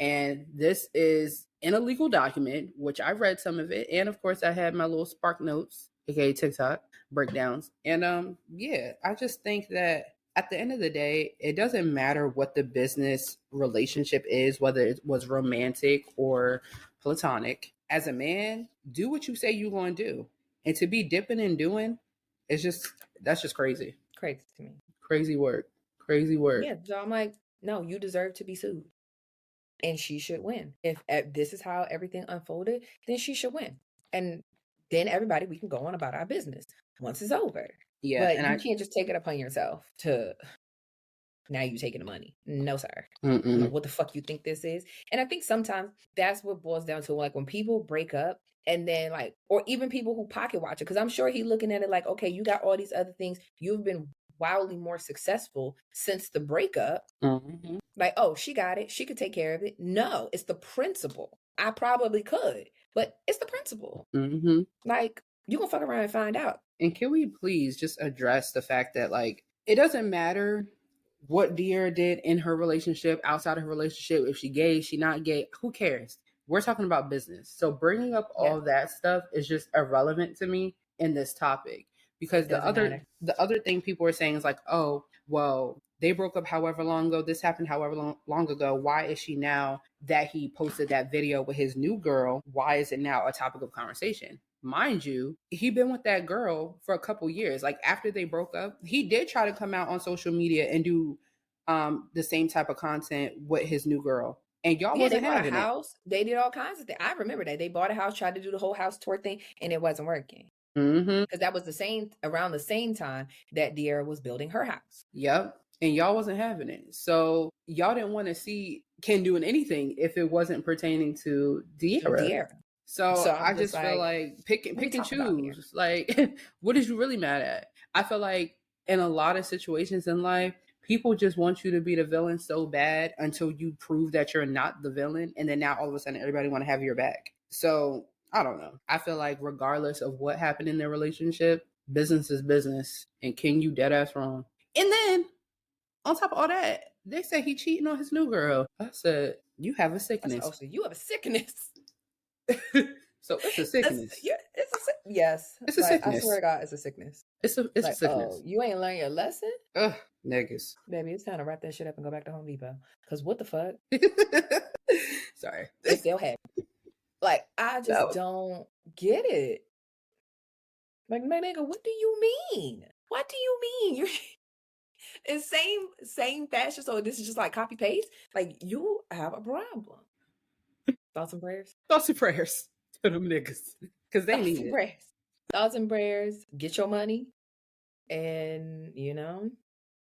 And this is in a legal document, which I read some of it. And of course I had my little Spark Notes, aka TikTok breakdowns. And I just think that at the end of the day, it doesn't matter what the business relationship is, whether it was romantic or platonic. As a man, do what you say you're going to do. And to be dipping and doing, that's just crazy. Crazy to me. Crazy work. Yeah, so I'm like, no, you deserve to be sued. And she should win. If this is how everything unfolded, then she should win. And then everybody, we can go on about our business once it's over. Yeah. But you can't just take it upon yourself to now you taking the money. No, sir. What the fuck you think this is? And I think sometimes that's what boils down to, like when people break up and then like, or even people who pocket watch it, because I'm sure he's looking at it like, okay, you got all these other things. You've been wildly more successful since the breakup. Mm-hmm. Like, oh, she got it. She could take care of it. No, it's the principle. I probably could, but it's the principle. Mm-hmm. Like, you gonna fuck around and find out. And can we please just address the fact that like, it doesn't matter what Dearra did in her relationship, outside of her relationship, if she gay, she not gay, who cares? We're talking about business. So bringing up all that stuff is just irrelevant to me in this topic. Because the other thing people are saying is like, oh, well, they broke up however long ago. This happened however long ago. Why is she now that he posted that video with his new girl? Why is it now a topic of conversation? Mind you, he been with that girl for a couple years. Like after they broke up, he did try to come out on social media and do the same type of content with his new girl. And y'all wasn't having a house. They did all kinds of things. I remember that. They bought a house, tried to do the whole house tour thing, and it wasn't working. Because that was around the same time that Dearra was building her house. Yep. And y'all wasn't having it. So y'all didn't want to see Ken doing anything if it wasn't pertaining to Dearra. So I just feel like pick and choose. Like, what is you really mad at? I feel like in a lot of situations in life, people just want you to be the villain so bad until you prove that you're not the villain. And then now all of a sudden everybody want to have your back. So I don't know. I feel like regardless of what happened in their relationship, business is business. And Ken, you dead ass wrong. And then on top of all that, they say he cheating on his new girl. I said, you have a sickness. Oh, so you have a sickness. So it's a sickness. Yes. It's a Like, I sickness. swear to God, it's a sickness. It's a Like, sickness. oh, you ain't learned your lesson? Ugh, niggas. Baby, it's time to wrap that shit up and go back to Home Depot. Because what the fuck? Sorry. They still have it. Like, I just don't get it. Like, my nigga, what do you mean? What do you mean? You're it's same fashion. So this is just like copy paste. Like, you have a problem. Thoughts and prayers. Thoughts and prayers to them niggas. Because they need it. Prayers. Thoughts and prayers. Get your money. And,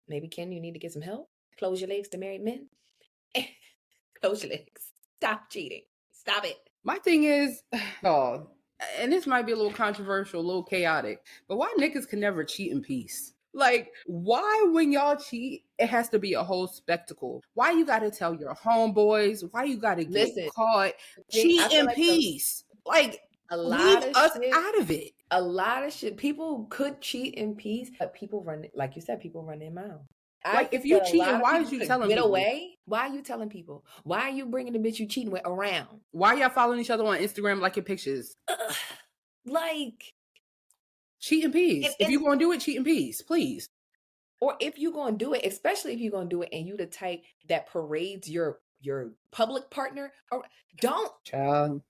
maybe, Ken, you need to get some help. Close your legs to married men. Close your legs. Stop cheating. Stop it. My thing is, and this might be a little controversial, a little chaotic, but why niggas can never cheat in peace? Like, why when y'all cheat, it has to be a whole spectacle? Why you gotta tell your homeboys? Why you gotta get caught? Cheat in peace. Like, leave us out of it. A lot of shit. People could cheat in peace, but people run, like you said, people run their mouth. Like, if you cheating, why are you telling people? Away? Why are you telling people? Why are you bringing the bitch you cheating with around? Why y'all following each other on Instagram liking pictures? Like, cheat in peace. If you're going to do it, cheat in peace, please. Or if you're going to do it, especially if you're going to do it and you the type that parades your public partner, or don't. Child.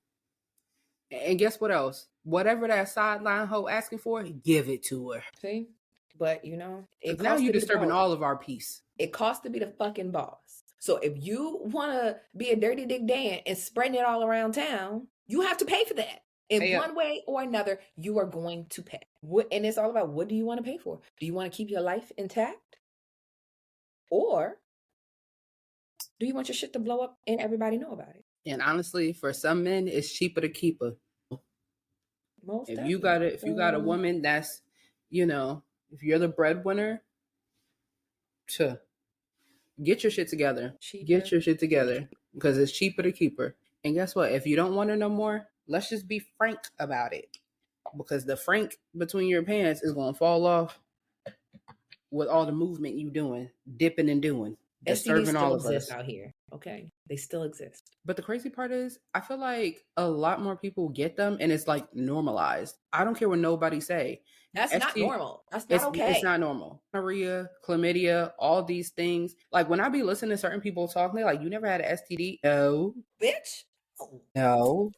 And guess what else? Whatever that sideline hoe asking for, give it to her. See? But, now you're disturbing all of our peace. It costs to be the fucking boss. So if you want to be a dirty dick Dan and spreading it all around town, you have to pay for that. In one way or another, you are going to pay. And it's all about, what do you want to pay for? Do you want to keep your life intact? Or do you want your shit to blow up and everybody know about it? And honestly, for some men, it's cheaper to keep her. If you got a woman that's, if you're the breadwinner, get your shit together. Get your shit together, because it's cheaper to keep her. And guess what? If you don't want her no more, let's just be frank about it, because the frank between your pants is going to fall off with all the movement you doing, dipping and doing, disturbing all of us out here. Okay, they still exist. But the crazy part is, I feel like a lot more people get them, and it's like normalized. I don't care what nobody say. That's not normal. That's not okay. It's not normal. Gonorrhea, chlamydia, all these things. Like, when I be listening to certain people talk, they're like, "You never had an STD?" No, bitch. No.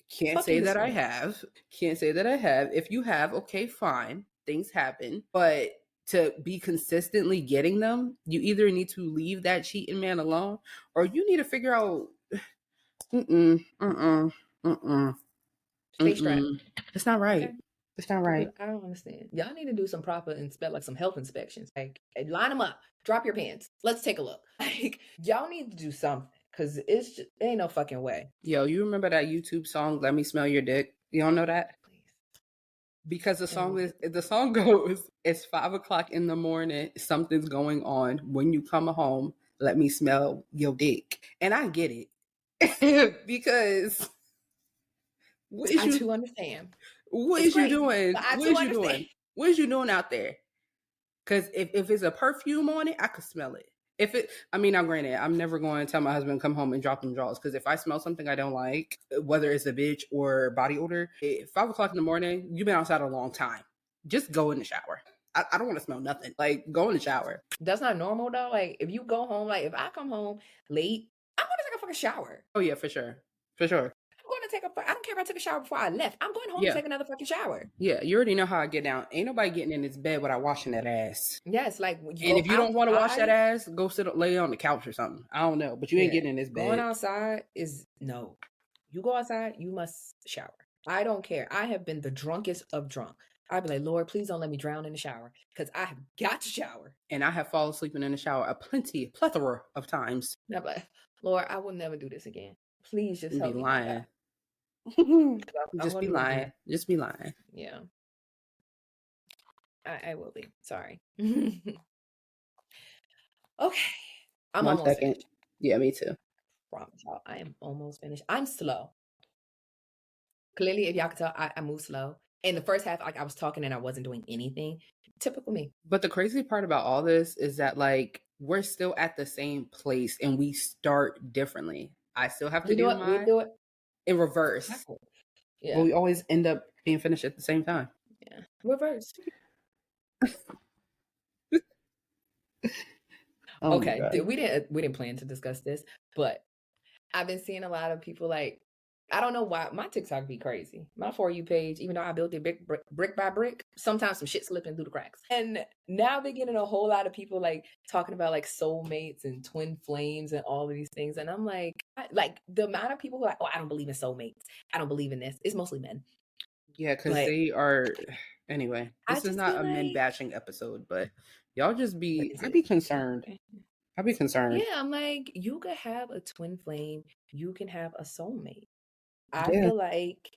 Can't say that I have. Can't say that I have. If you have, okay, fine. Things happen. But to be consistently getting them, you either need to leave that cheating man alone, or you need to figure out, stay strapped. It's not right. Okay. It's not right. I don't understand. Y'all need to do some proper some health inspections. Like, line them up. Drop your pants. Let's take a look. Like, y'all need to do something. Because it ain't no fucking way. Yo, you remember that YouTube song, "Let Me Smell Your Dick"? You don't know that? Please. Because the song goes, it's 5:00 in the morning, something's going on. When you come home, let me smell your dick. And I get it. Because I do understand. What is you doing? What is you doing? What is you doing out there? Because if it's a perfume on it, I could smell it. Now granted, I'm never going to tell my husband to come home and drop them drawers, because if I smell something I don't like, whether it's a bitch or body odor, at 5:00 in the morning, you've been outside a long time. Just go in the shower. I don't want to smell nothing. Like, go in the shower. That's not normal though. Like, if you go home, like if I come home late, I'm going to take a fucking shower. Oh yeah, for sure. For sure. I don't care if I took a shower before I left. I'm going home to take another fucking shower. Yeah, you already know how I get down. Ain't nobody getting in this bed without washing that ass. Yes, like, and if you don't want to wash that ass, go lay on the couch or something. I don't know, but you ain't getting in this bed. Going outside is no. You go outside, you must shower. I don't care. I have been the drunkest of drunk. I'd be like, Lord, please don't let me drown in the shower, because I have got to shower. And I have fallen asleep in the shower a plethora of times. I'm like, Lord, I will never do this again. Please just help me. Lying. Just be lying. Just be lying. Yeah. I will be. Sorry. Okay. I'm almost finished. Yeah, me too. Promise y'all, I am almost finished. I'm slow. Clearly, if y'all can tell, I move slow. In the first half, like, I was talking and I wasn't doing anything. Typical me. But the crazy part about all this is that, like, we're still at the same place and we start differently. I still have to do it in reverse. Yeah. But we always end up being finished at the same time. Yeah. Reverse. Oh my Okay. God. We didn't plan to discuss this, but I've been seeing a lot of people like, I don't know why my TikTok be crazy. My For You page, even though I built it brick by brick, sometimes some shit slipping through the cracks. And now they're getting a whole lot of people like talking about like soulmates and twin flames and all of these things. And I'm like the amount of people who are like, oh, I don't believe in soulmates. I don't believe in this. It's mostly men. Yeah, because But they are. Anyway, I this is just not be a men like, bashing episode, but y'all just be. is I'd it? be concerned. I'd be concerned. Yeah, I'm like, you could have a twin flame, you can have a soulmate. I Yeah, feel like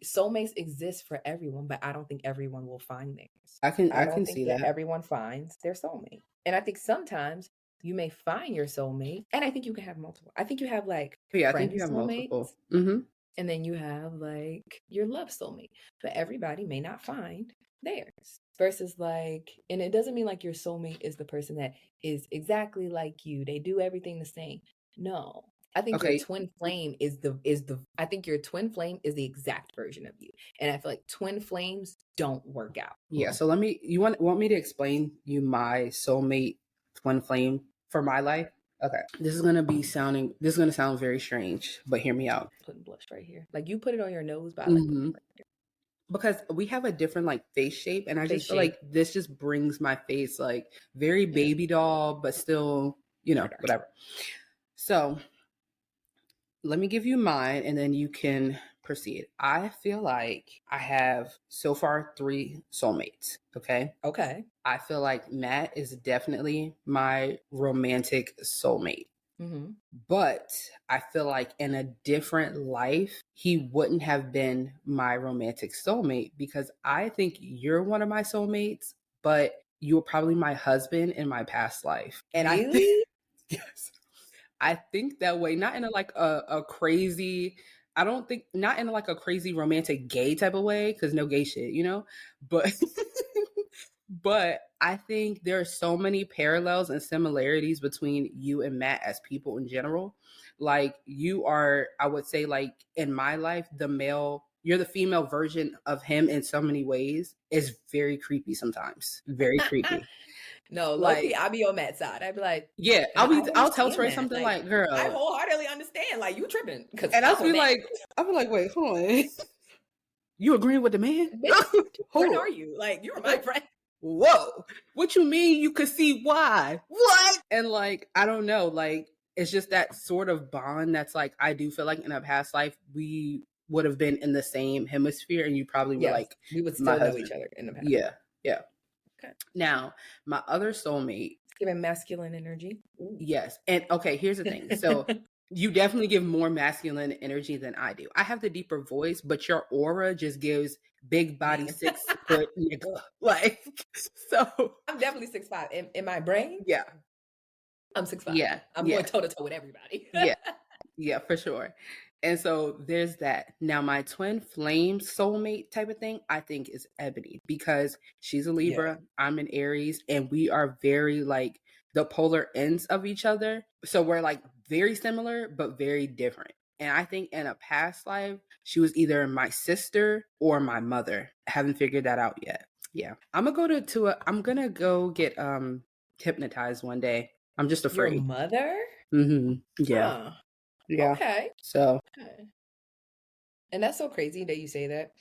soulmates exist for everyone, but I don't think everyone will find theirs. I I can don't think see that that. everyone finds their soulmate. And I think sometimes you may find your soulmate, and I think you can have multiple. I think you have like But yeah, I think friend you have soulmates, multiple. Mm-hmm. and then you have like your love soulmate. But everybody may not find theirs. Versus like, and it doesn't mean like your soulmate is the person that is exactly like you. They do everything the same. No. I think your Okay. twin flame is I think your twin flame is the exact version of you. And I feel like twin flames don't work out. Yeah. So you want me to explain you my soulmate twin flame for my life? Okay. This is gonna sound very strange, but hear me out. Putting blush right here. Like you put it on your nose, but I like Mm-hmm. right here. Because we have a different like face shape, and I Face just feel shape. like this just brings my face like very baby doll, but still, whatever. So let me give you mine and then you can proceed. I feel like I have so far 3 soulmates. Okay. Okay. I feel like Matt is definitely my romantic soulmate. Mm-hmm. But I feel like in a different life, he wouldn't have been my romantic soulmate because I think you're one of my soulmates, but you were probably my husband in my past life. And I think, Really? yes, I think that way, not in a crazy, I don't think, not in like a crazy romantic gay type of way, because no gay shit, but but I think there are so many parallels and similarities between you and Matt as people in general. Like you are, I would say, like in my life, you're the female version of him in so many ways. It's very creepy sometimes. Very creepy. No, low key, Like, I'll be on Matt's side. I'd be like, yeah, and I I'll tell understand Trey that. something Like, like, girl. I wholeheartedly understand. Like, you tripping because And I'm on that. I'll be like, wait, hold on. You agreeing with the man? Bitch, Hold friend on. are you? Like, you're my friend. Whoa. What you mean you could see why? What? And like, I don't know, like it's just that sort of bond that's like I do feel like in a past life we would have been in the same hemisphere and you probably were Yes, like we would my still know husband. each other in the past. Yeah. Yeah. Okay. Now, my other soulmate. Giving masculine energy. Ooh. Yes. And okay, here's the thing. So you definitely give more masculine energy than I do. I have the deeper voice, but your aura just gives big body 6 foot nigga. Like, so I'm definitely 6'5". In my brain, yeah. I'm 6'5". Yeah. I'm going toe to toe with everybody. Yeah. Yeah, for sure. And so there's that. Now, my twin flame soulmate type of thing, I think is Ebony because she's a Libra, I'm an Aries, and we are very like the polar ends of each other. So we're like very similar, but very different. And I think in a past life, she was either my sister or my mother. I haven't figured that out yet. Yeah. I'm gonna go get hypnotized one day. I'm just afraid. Your mother? Mm-hmm. Yeah. Huh. Yeah. Okay. So. Okay. And that's so crazy that you say that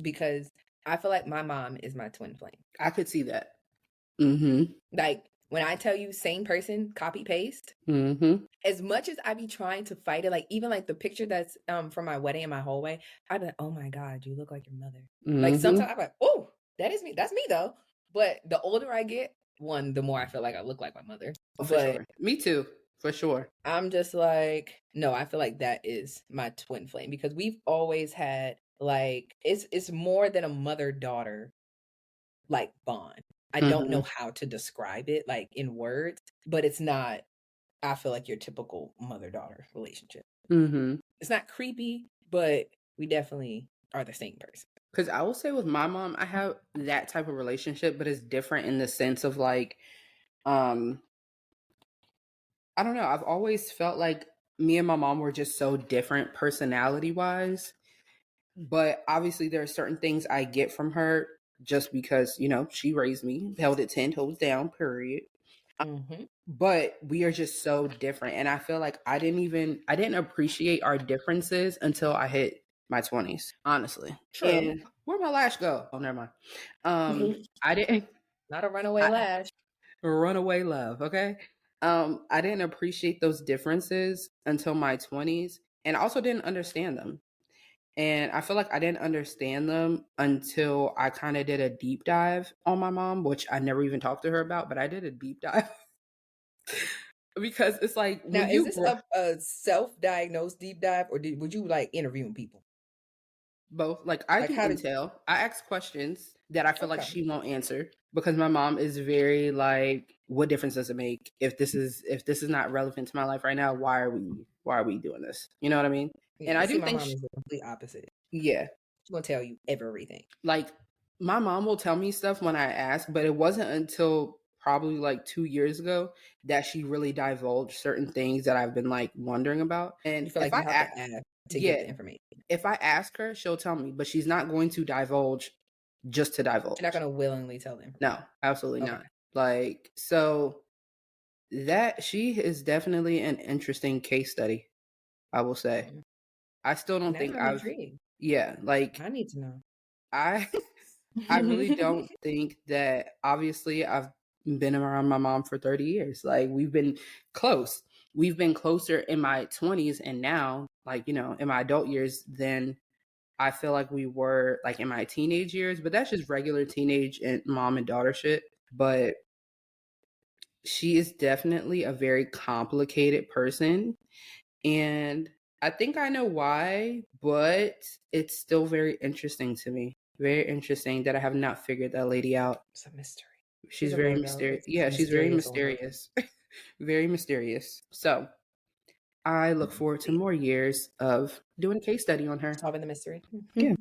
because I feel like my mom is my twin flame. I could see that. Mm-hmm. Like when I tell you same person, copy paste. Mm-hmm. As much as I be trying to fight it, like even like the picture that's from my wedding in my hallway, I'd be like, oh my God, you look like your mother. Mm-hmm. Like sometimes I'm like, oh, that is me. That's me though. But the older I get, the more I feel like I look like my mother. Oh, for sure. Me too. For sure. I'm just like, no, I feel like that is my twin flame because we've always had like it's more than a mother-daughter like bond. I don't know how to describe it like in words, but it's not, I feel like your typical mother-daughter relationship. Mm-hmm. It's not creepy, but we definitely are the same person. Because I will say with my mom, I have that type of relationship, but it's different in the sense of like, I don't know. I've always felt like me and my mom were just so different personality wise. But obviously there are certain things I get from her just because, you know, she raised me, held it 10 toes down, period. Mm-hmm. But we are just so different. And I feel like I didn't appreciate our differences until I hit my 20s, honestly. True. And where'd my lash go? Oh, never mind. I didn't Not a runaway lash. runaway love, okay? I didn't appreciate those differences until my 20s, and I also didn't understand them. And I feel like I didn't understand them until I kind of did a deep dive on my mom, which I never even talked to her about, but I did a deep dive. Because it's like Now, when is you this a self-diagnosed deep dive, or would you like interviewing people? both, like I Like, do how did intel. I ask questions that I feel like Okay. she won't answer because my mom is very like, what difference does it make if this is not relevant to my life right now? Why are we doing this? You know what I mean? And I see, do my think mom is the complete opposite. yeah, She's gonna tell you everything. like my mom will tell me stuff when I ask, but it wasn't until probably like 2 years ago that she really divulged certain things that I've been like wondering about. And You feel if like I you have to ask to get the information. if I ask her, she'll tell me, but she's not going to divulge just to divulge. You're not gonna willingly tell them. No, absolutely Okay. not. Like, so that she is definitely an interesting case study, I will say. Mhm. I still don't Now think I'm intrigued. like I need to know. I I really don't think that, obviously I've been around my mom for 30 years. Like, we've been close. We've been closer in my 20s and now, like, you know, in my adult years than I feel like we were like in my teenage years, but that's just regular teenage and mom and daughter shit. But she is definitely a very complicated person. And I think I know why, but it's still very interesting to me. Very interesting that I have not figured that lady out. It's a mystery. She's a very Virgo. mysterious. It's Yeah, she's very mysterious on her. mysterious. Very mysterious. So I look forward to more years of doing a case study on her. Solving the mystery. Yeah.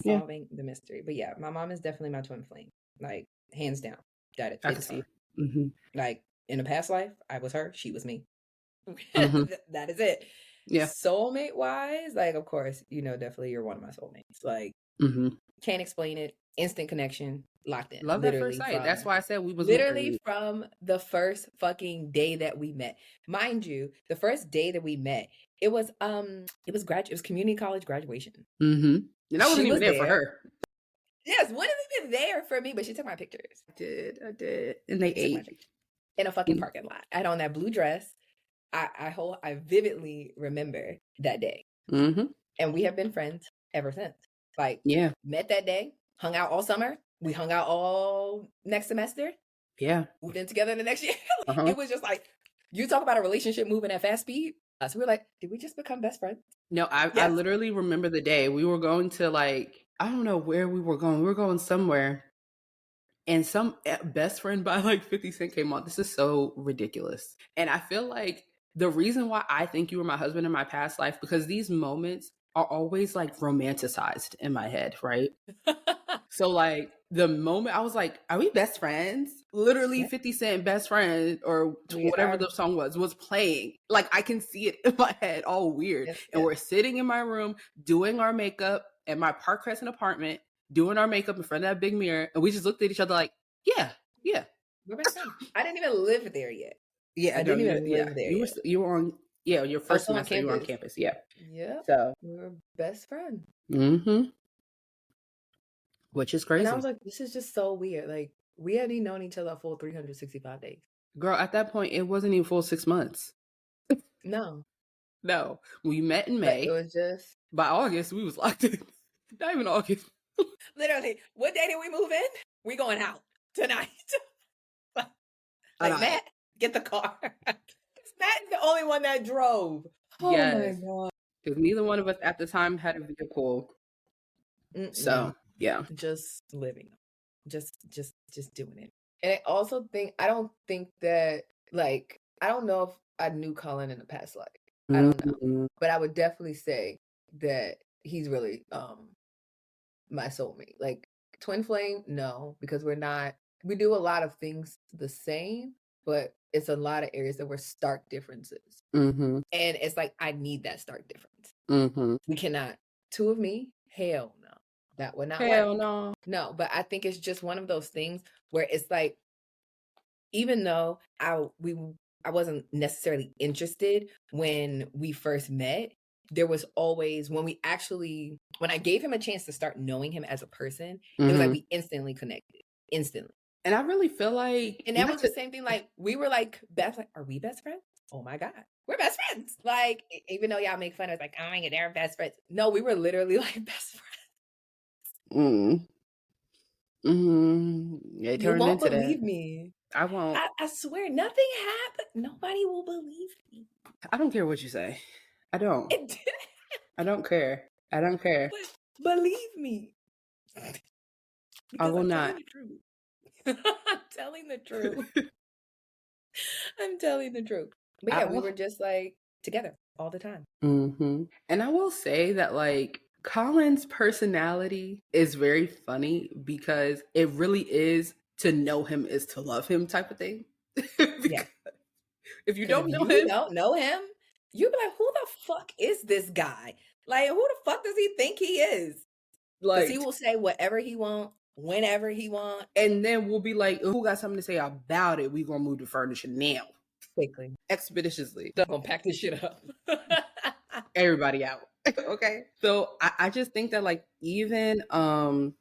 Yeah. Solving the mystery. But yeah, my mom is definitely my twin flame. Like, hands down. That I can it's see. her. Mm-hmm. Like, in a past life, I was her, she was me. Mm-hmm. That is it. Yeah. Soulmate wise, like, of course, you know, definitely you're one of my soulmates. Like, Mm-hmm. can't explain it. Instant connection, locked in. Love that first sight. That's why I said we was literally from the first fucking day that we met. Mind you, the first day that we met, it was community college graduation. Mm-hmm. And I wasn't even there for her. Yes, wouldn't have been there for me, but she took my pictures. I did. And they ate in a fucking parking lot. I had on that blue dress. I vividly remember that day. Mm-hmm. And we have been friends ever since. Like, yeah, met that day, hung out all summer. We hung out all next semester. Yeah. Moved in together the next year. Uh-huh. It was just like, you talk about a relationship moving at fast speed. So we were like, did we just become best friends? No, I literally remember the day we were going to, like, I don't know where we were going. We were going somewhere. And some Best Friend by like 50 Cent came on. This is so ridiculous. And I feel like the reason why I think you were my husband in my past life, because these moments are always like romanticized in my head, right? So like the moment I was like, are we best friends? Literally 50 Cent Best Friend or whatever the song was playing. Like, I can see it in my head, all weird. And we're sitting in my room doing our makeup at my Park Crescent apartment, doing our makeup in front of that big mirror. And we just looked at each other like, yeah. We're best friends. I didn't even live there yet. Yeah, I didn't even live there. You were on, your first semester, you were on campus. Yeah. Yeah. So we were best friends. Mm-hmm. Which is crazy. And I was like, this is just so weird. Like, we hadn't known each other a full 365 days. Girl, at that point, it wasn't even full 6 months. No. We met in May. But it was just... By August, we was locked in. Not even August. Literally, what day did we move in? We going out tonight. Like, Matt, get the car. Matt is the only one that drove. Oh my God. Because neither one of us at the time had a vehicle. So, yeah. Just living. Just doing it. And I don't think that, like, I don't know if I knew Colin in a past life. I don't know. But I would definitely say that he's really my soulmate. Like, twin flame, no, because we do a lot of things the same, but it's a lot of areas that were stark differences. Mm-hmm. And it's like, I need that stark difference. Mm-hmm. We cannot two of me, hell no. That would not Hell work. no. No, but I think it's just one of those things where it's like, even though I wasn't necessarily interested when we first met, there was always, when I gave him a chance to start knowing him as a person, it was like we instantly connected. Instantly. And I really feel like, and that was the same thing. Like, we were like are we best friends? Oh my God, we're best friends. Like, even though y'all make fun of us, like, oh my God, they're best friends. No, we were literally like best friends. It You turned won't into believe that. me. I won't. I swear, nothing happened. Nobody will believe me. I don't care what you say. I don't. I don't care. I don't care. But believe me. I will not. I'm telling the truth. I'm telling the truth. But yeah, we were just like together all the time. And I will say that, like, Colin's personality is very funny because it really is, to know him is to love him type of thing. Yeah. If you don't know him, you'd be like, who the fuck is this guy? Like, who the fuck does he think he is? Like, he will say whatever he wants, whenever he wants. And then we'll be like, who got something to say about it? We gonna move the furniture now. Quickly. Expeditiously. So, gonna pack this shit up. Everybody out. Okay. So I just think that, like, even, I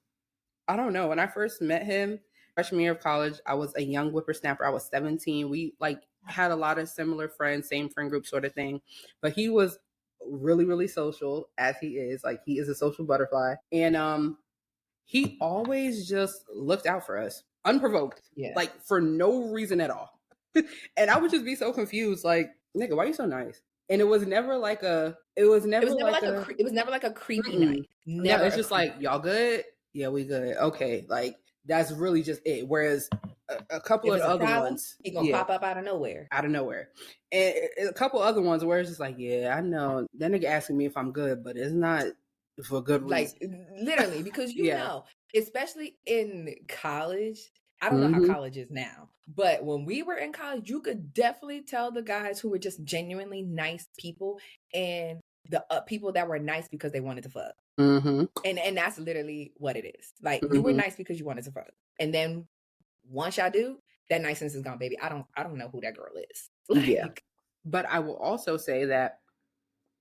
don't know, when I first met him, freshman year of college, I was a young whippersnapper. I was 17. We, like, had a lot of similar friends, same friend group sort of thing. But he was really, really social, as he is. Like, he is a social butterfly. And he always just looked out for us, unprovoked. Yeah. Like, for no reason at all. And I would just be so confused, like, nigga, why are you so nice? And it was never like a creepy night. Never. It's just like, y'all good? Yeah, we good. Okay. Like, that's really just it. Whereas a couple of other ones, he gonna pop up out of nowhere. And a couple other ones where it's just like, yeah, I know that nigga asking me if I'm good, but it's not for good reason. Like, literally, because you know, especially in college. I don't know how college is now, but when we were in college, you could definitely tell the guys who were just genuinely nice people and the people that were nice because they wanted to fuck. And that's literally what it is. Like, you were nice because you wanted to fuck. And then once y'all do, that niceness is gone, baby. I don't know who that girl is. Like, yeah. But I will also say that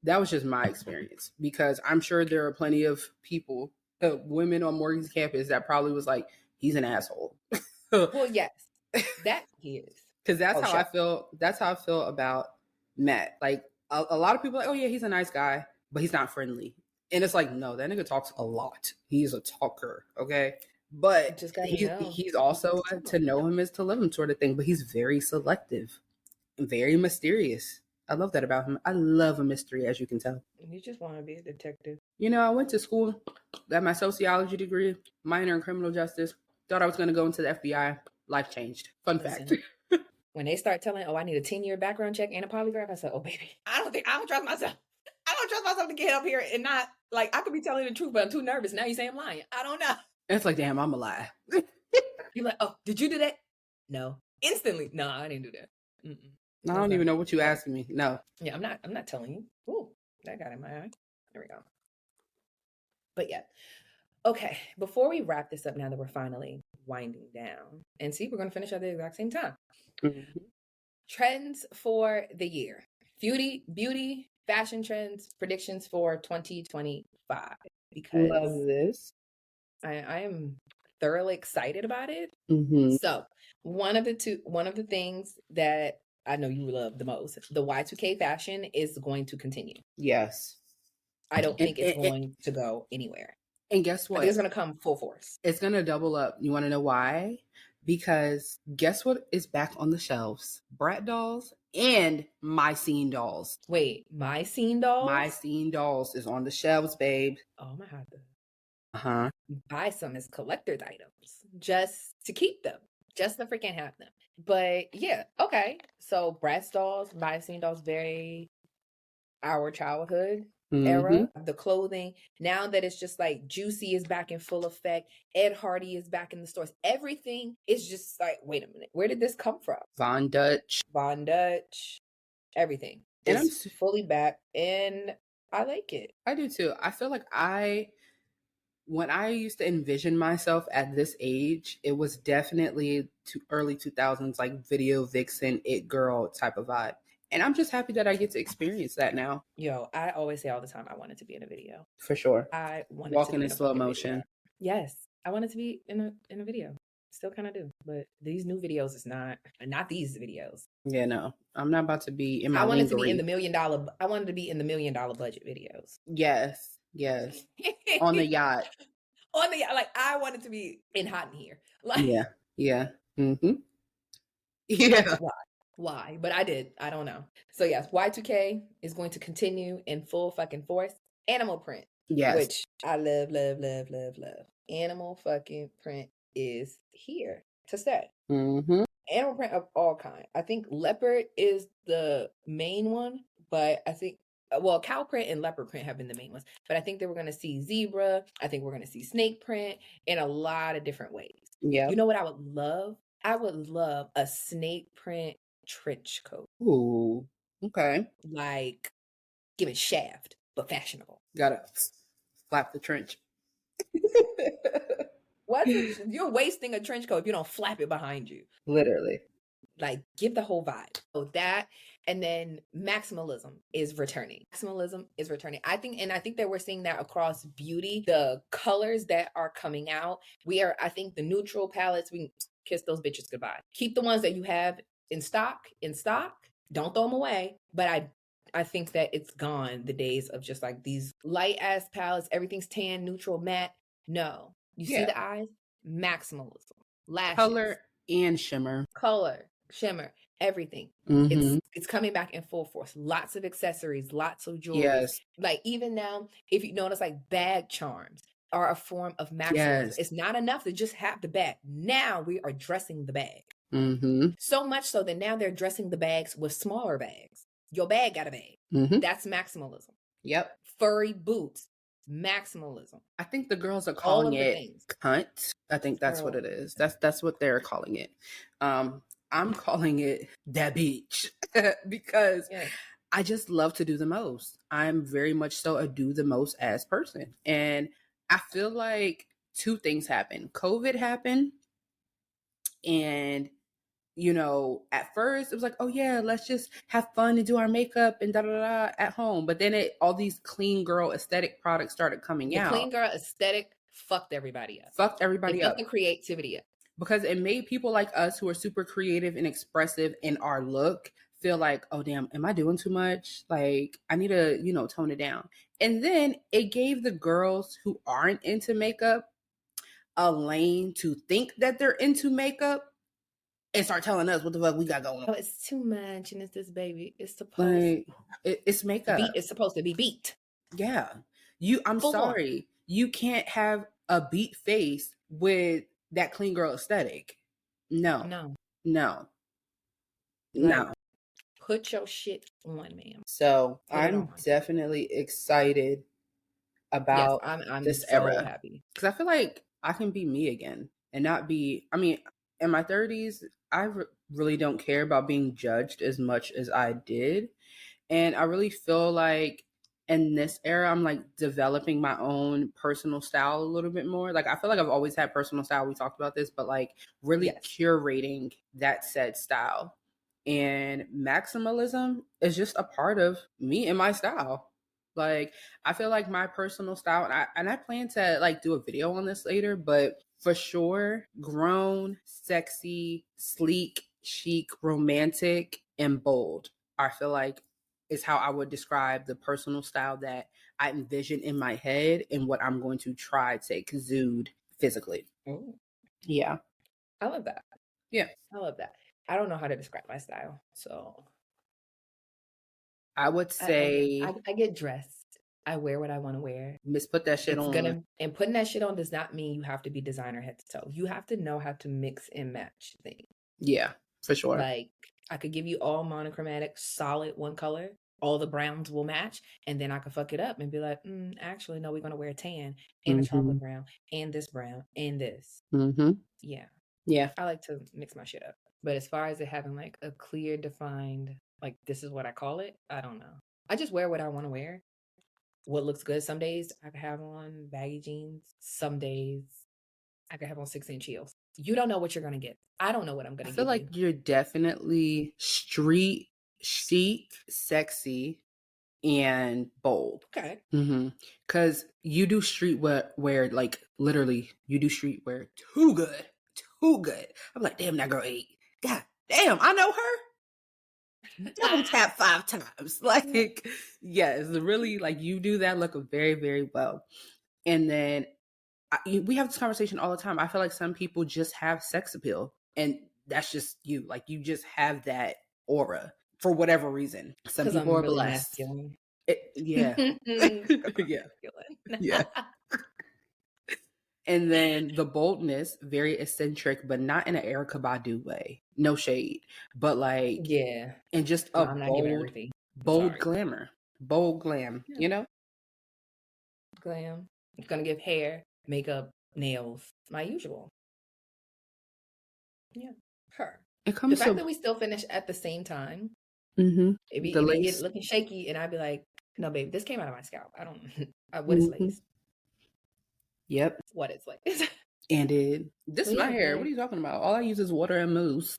was just my experience, because I'm sure there are plenty of people, women on Morgan's campus, that probably was like, he's an asshole. Well, yes, that he is. Because that's how I feel. That's how I feel about Matt. Like, a lot of people are like, oh yeah, he's a nice guy, but he's not friendly. And it's like, no, that nigga talks a lot. He's a talker, okay? But he's also to know him is to love him sort of thing. But he's very selective, very mysterious. I love that about him. I love a mystery, as you can tell. You just want to be a detective. You know, I went to school, got my sociology degree, minor in criminal justice. Thought I was going to go into the FBI. Life changed. Fun fact. When they start telling, I need a 10-year background check and a polygraph, I said, oh, baby, I don't trust myself. I don't trust myself to get up here and not, like, I could be telling the truth, but I'm too nervous. Now you say I'm lying. I don't know. It's like, damn, I'm a lie. You're like, oh, did you do that? No. Instantly. No, I didn't do that. I don't even know what you asking me. No. Yeah, I'm not telling you. Ooh, that got in my eye. There we go. But yeah. Okay, before we wrap this up, now that we're finally winding down, and see, we're going to finish at the exact same time. Trends for the year. Beauty, fashion trends, predictions for 2025. Because love this. I am thoroughly excited about it. So one of the things that I know you love the most, the Y2K fashion, is going to continue. Yes. I don't think it's going to go anywhere. And guess what? I think it's going to come full force. It's going to double up. You want to know why? Because guess what is back on the shelves? Brat dolls and My Scene dolls. Wait, My Scene dolls? My Scene dolls is on the shelves, babe. Oh, I'm going to have to buy some as collector's items just to keep them, just to freaking have them. But yeah, okay. So Bratz dolls, My Scene dolls, very our childhood era. The clothing, now that it's just like Juicy is back in full effect, Ed Hardy is back in the stores, everything is just like, wait a minute, where did this come from? Von Dutch, everything is fully back. And I like it. I do too. I feel like when I used to envision myself at this age, it was definitely early 2000s, like video vixen, it girl type of vibe. And I'm just happy that I get to experience that now. Yo, I always say all the time, I wanted to be in a video. For sure. I wanted to Walking be in in a slow fucking motion. video. Yes, I wanted to be in a video. Still kind of do, but these new videos is not these videos. Yeah, no, I'm not about to be in my. I wanted to be in lingerie. the $1 million. I wanted to be in the $1 million budget videos. Yes, on the yacht. On the like, I wanted to be in Hot in Here. Like, yeah. Mm-hmm. Yeah. Why? But I did. I don't know. So yes, Y2K is going to continue in full fucking force. Animal print. Yes. Which I love. Animal fucking print is here to stay. Mm-hmm. Animal print of all kind. I think leopard is the main one, but I think cow print and leopard print have been the main ones. But I think that we're going to see zebra. I think we're going to see snake print in a lot of different ways. Yeah. You know what I would love? I would love a snake print trench coat. Ooh. Okay. Like, give it Shaft, but fashionable. Gotta flap the trench. You're wasting a trench coat if you don't flap it behind you. Literally. Like, give the whole vibe. So that, and then maximalism is returning. I think that we're seeing that across beauty. The colors that are coming out, I think the neutral palettes, we can kiss those bitches goodbye. Keep the ones that you have in stock. Don't throw them away. But I think that it's gone, the days of just like these light ass palettes, everything's tan, neutral, matte. No. You see the eyes? Maximalism. Lashes. Color and shimmer. Everything. Mm-hmm. It's coming back in full force. Lots of accessories, lots of jewelry. Yes. Like even now, if you notice, like bag charms are a form of maximalism. Yes. It's not enough to just have the bag. Now we are dressing the bag. Mm-hmm. So much so that now they're dressing the bags with smaller bags. Your bag got a bag. Mm-hmm. That's maximalism. Yep. Furry boots. Maximalism. I think the girls are calling it cunt. I think that's what it is. That's what they're calling it. I'm calling it that bitch because I just love to do the most. I'm very much so a do the most as person. And I feel like two things happened. COVID happened, and you know, at first it was like, oh yeah, let's just have fun and do our makeup and at home. But then all these clean girl aesthetic products started coming out. The clean girl aesthetic fucked everybody up. Fucked the creativity up. Because it made people like us who are super creative and expressive in our look feel like, oh damn, am I doing too much? Like I need to, tone it down. And then it gave the girls who aren't into makeup a lane to think that they're into makeup and start telling us what the fuck we got going on. Oh, it's too much, and it's this baby. It's supposed it's makeup. It's supposed to be beat. Yeah, I'm sorry, you can't have a beat face with that clean girl aesthetic. No. Put your shit on, ma'am. So I'm definitely excited about I'm this so era. Happy because I feel like I can be me again and not be. I mean, in my 30s, I really don't care about being judged as much as I did, and I really feel like in this era, I'm like developing my own personal style a little bit more. Like I feel like I've always had personal style. We talked about this, but like really curating that said style. And maximalism is just a part of me and my style. Like I feel like my personal style, and I plan to like do a video on this later, but for sure, grown, sexy, sleek, chic, romantic, and bold. I feel like is how I would describe the personal style that I envision in my head and what I'm going to try to exude physically. Ooh. Yeah. I love that. Yeah. I love that. I don't know how to describe my style, so I would say I get dressed. I wear what I want to wear. Put that shit on. And putting that shit on does not mean you have to be designer head to toe. You have to know how to mix and match things. Yeah, for sure. Like I could give you all monochromatic, solid one color. All the browns will match, and then I could fuck it up and be like, actually, no, we're gonna wear a tan and a chocolate brown and this brown and this. Mm-hmm. Yeah. I like to mix my shit up. But as far as it having like a clear, defined, like this is what I call it, I don't know. I just wear what I want to wear. what looks good. Some days I could have on baggy jeans. Some days I could have on 6-inch heels. You don't know what you're going to get. I don't know what I'm going to I get. feel like you're definitely street chic, sexy, and bold. Okay. Because you do street wear, like literally, you do street wear too good. I'm like, damn, that girl ate. God damn, I know her. Double tap 5 times. Like, yes, really, like you do that look very, very well. And then we have this conversation all the time. I feel like some people just have sex appeal, and that's just you. Like, you just have that aura for whatever reason. Some people I'm are really blessed. masculine. Yeah. Yeah. And then the boldness, very eccentric, but not in an Erykah Badu way. No shade, but like, yeah, and just no, a I'm not giving her everything. bold glamour, bold glam. Yeah. You know, Glam. I'm gonna give hair, makeup, nails, my usual. Yeah, her. it The comes fact to that we still finish at the same time, the it be lace. get looking shaky, and I'd be like, "No, babe, this came out of my scalp. I don't. What is lace? Yep. What is lace?" And this is my hair. babe. What are you talking about? All I use is water and mousse.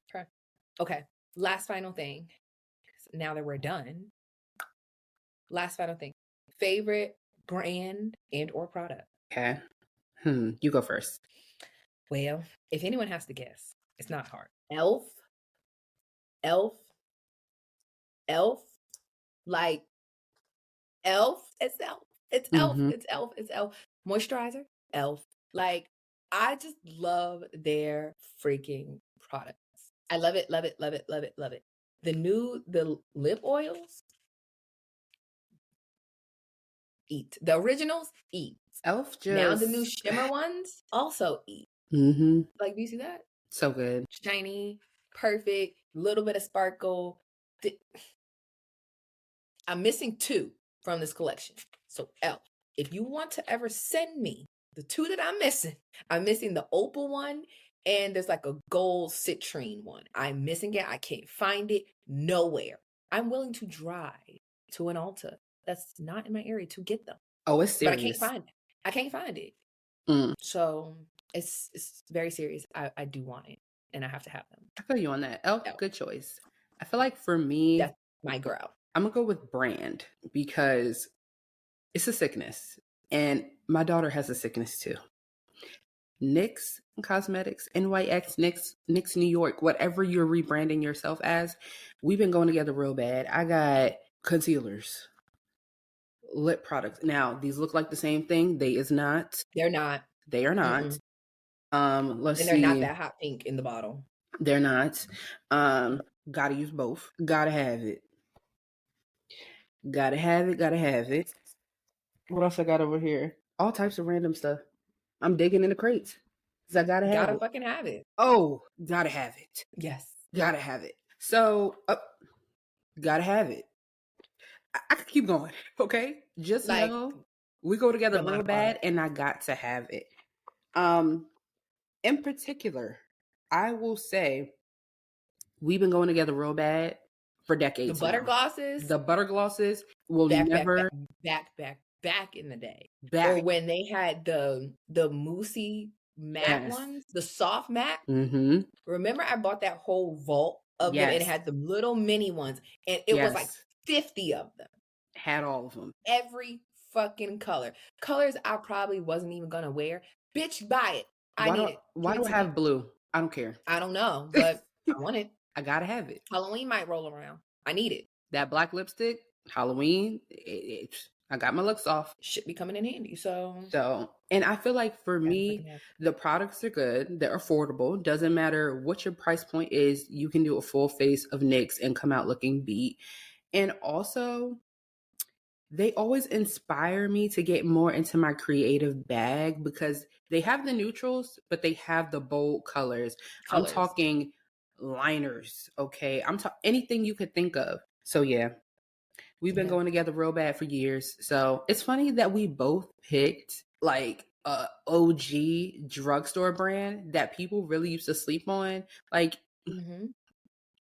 Okay. Last final thing. Now that we're done, last final thing. Favorite brand and or product. Okay. You go first. Well, if anyone has to guess, it's not hard. Elf. Like Elf. It's Elf. It's Elf. It's Elf. It's Elf. Moisturizer. Elf. Like, I just love their freaking products. I love it. Love it. Love it. Love it. Love it. The lip oils. Eat. The originals. Eat. Elf just Now the new shimmer ones also eat. Like, do you see that? So good. Shiny, perfect, little bit of sparkle. I'm missing 2 from this collection. So Elf, if you want to ever send me the 2 that I'm missing the opal one, and there's like a gold citrine one. I'm missing it. I can't find it nowhere. I'm willing to drive to an Ulta that's not in my area to get them. Oh, it's serious. But I can't find it. So it's very serious. I do want it, and I have to have them. I feel you on that. Elf, good choice. I feel like for me, that's my girl. I'm gonna go with brand because it's a sickness, and my daughter has a sickness too. NYX Cosmetics, NYX, NYX New York, whatever you're rebranding yourself as, we've been going together real bad. I got concealers, lip products. Now, these look like the same thing. They're not. They are not. Let's and they're see. not that hot pink in the bottle. They're not. Gotta use both. Gotta have it. Gotta have it. What else I got over here? All types of random stuff. I'm digging in the crates. Cause I gotta have it. Fucking have it. Oh, gotta have it. Yes. Gotta have it. So, gotta have it. I could keep going. Okay. Just like, know we go together real bad, and I got to have it. In particular, I will say we've been going together real bad for decades. The butter glosses will never back in the day. Or when they had the moussey matte ones, the soft matte. Remember, I bought that whole vault of them, and it had the little mini ones, and it was like 50 of them. Had all of them. Every fucking color. Colors I probably wasn't even gonna wear. Bitch, buy it. I need it. Why do I have blue? I don't care. I don't know, but I want it. I gotta have it. Halloween might roll around. I need it. That black lipstick, Halloween, I got my looks off. Should be coming in handy. So, and I feel like for me, the products are good. They're affordable. Doesn't matter what your price point is. You can do a full face of NYX and come out looking beat. And also, they always inspire me to get more into my creative bag because they have the neutrals, but they have the bold colors. I'm talking liners, okay? I'm talking anything you could think of. So yeah, we've been going together real bad for years. So it's funny that we both picked like a OG drugstore brand that people really used to sleep on. Like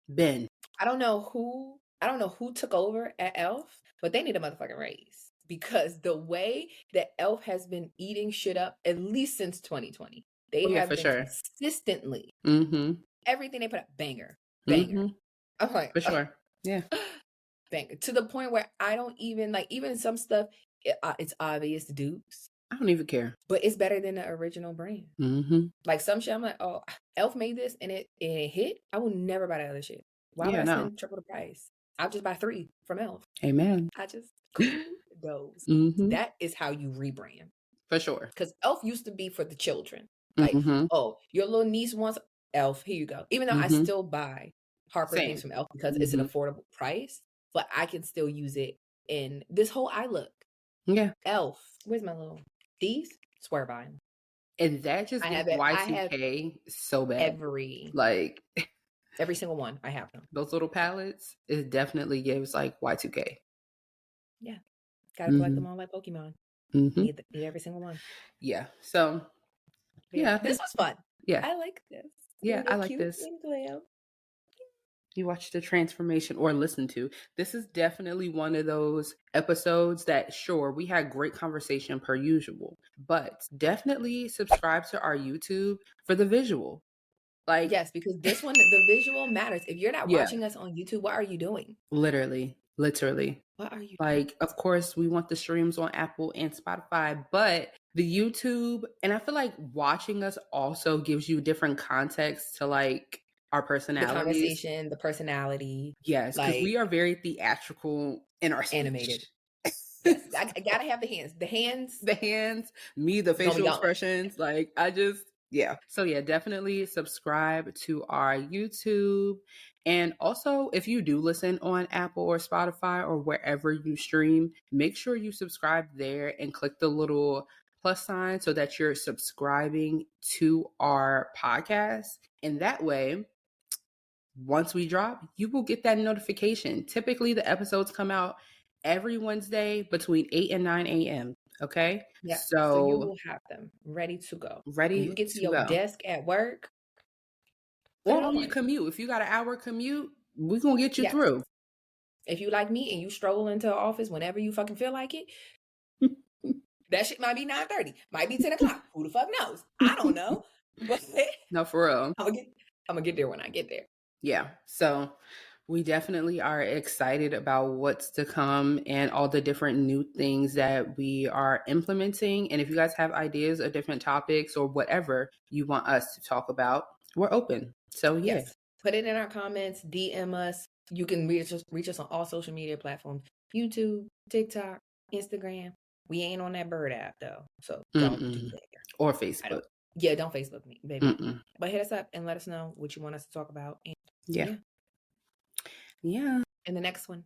Ben. I don't know who took over at Elf, but they need a motherfucking raise because the way that Elf has been eating shit up, at least since 2020, they have for been sure. consistently Mm-hmm. everything they put up, banger. I'm like, For sure. Yeah. banger. To the point where I don't even like, even some stuff, it's obvious dupes. I don't even care. But it's better than the original brand. Mm-hmm. Like some shit, I'm like, oh, Elf made this and it hit. I will never buy the other shit. Why would I spend triple the price? I'll just buy 3 from Elf. Amen. I just those. Mm-hmm. That is how you rebrand. For sure. Because Elf used to be for the children. Like, oh, your little niece wants Elf. Here you go. Even though I still buy Harper things from Elf because it's an affordable price, but I can still use it in this whole eye look. Yeah. Elf. Where's my little these? Swear by them. And that just gives Y2K so bad. Every single one. I have them. Those little palettes, it definitely gives like Y2K. Yeah. Gotta collect them all like Pokemon. Need every single one. Yeah. So, yeah. This was fun. Yeah. I like this. Yeah, I like this. You watched the transformation or listened to. This is definitely one of those episodes that, sure, we had great conversation per usual, but definitely subscribe to our YouTube for the visual. Like, yes, because this one, the visual matters. If you're not watching us on YouTube, what are you doing? Literally. What are you doing? Of course, we want the streams on Apple and Spotify, but the YouTube, and I feel like watching us also gives you different context to like our personalities. The conversation, the personality. Yes, because we are very theatrical in our speech. Animated. Yes, I gotta have the hands. The hands, the facial expressions. Like, yeah. So yeah, definitely subscribe to our YouTube. And also, if you do listen on Apple or Spotify or wherever you stream, make sure you subscribe there and click the little plus sign so that you're subscribing to our podcast. And that way, once we drop, you will get that notification. Typically, the episodes come out every Wednesday between 8 and 9 a.m. Okay? Yeah. So you will have them ready to go. When you get to your desk at work. Or on your commute. If you got an hour commute, we're going to get you through. If you like me and you stroll into the office whenever you fucking feel like it, that shit might be 9:30. Might be 10 o'clock. Who the fuck knows? I don't know. But no, for real. I'm going to get there when I get there. Yeah. So we definitely are excited about what's to come and all the different new things that we are implementing. And if you guys have ideas of different topics or whatever you want us to talk about, we're open. So yeah. Yes. Put it in our comments, DM us. You can reach us on all social media platforms. YouTube, TikTok, Instagram. We ain't on that Bird app though. So don't do that. Or Facebook. Yeah, don't Facebook me, baby. But hit us up and let us know what you want us to talk about. And yeah. In the next one.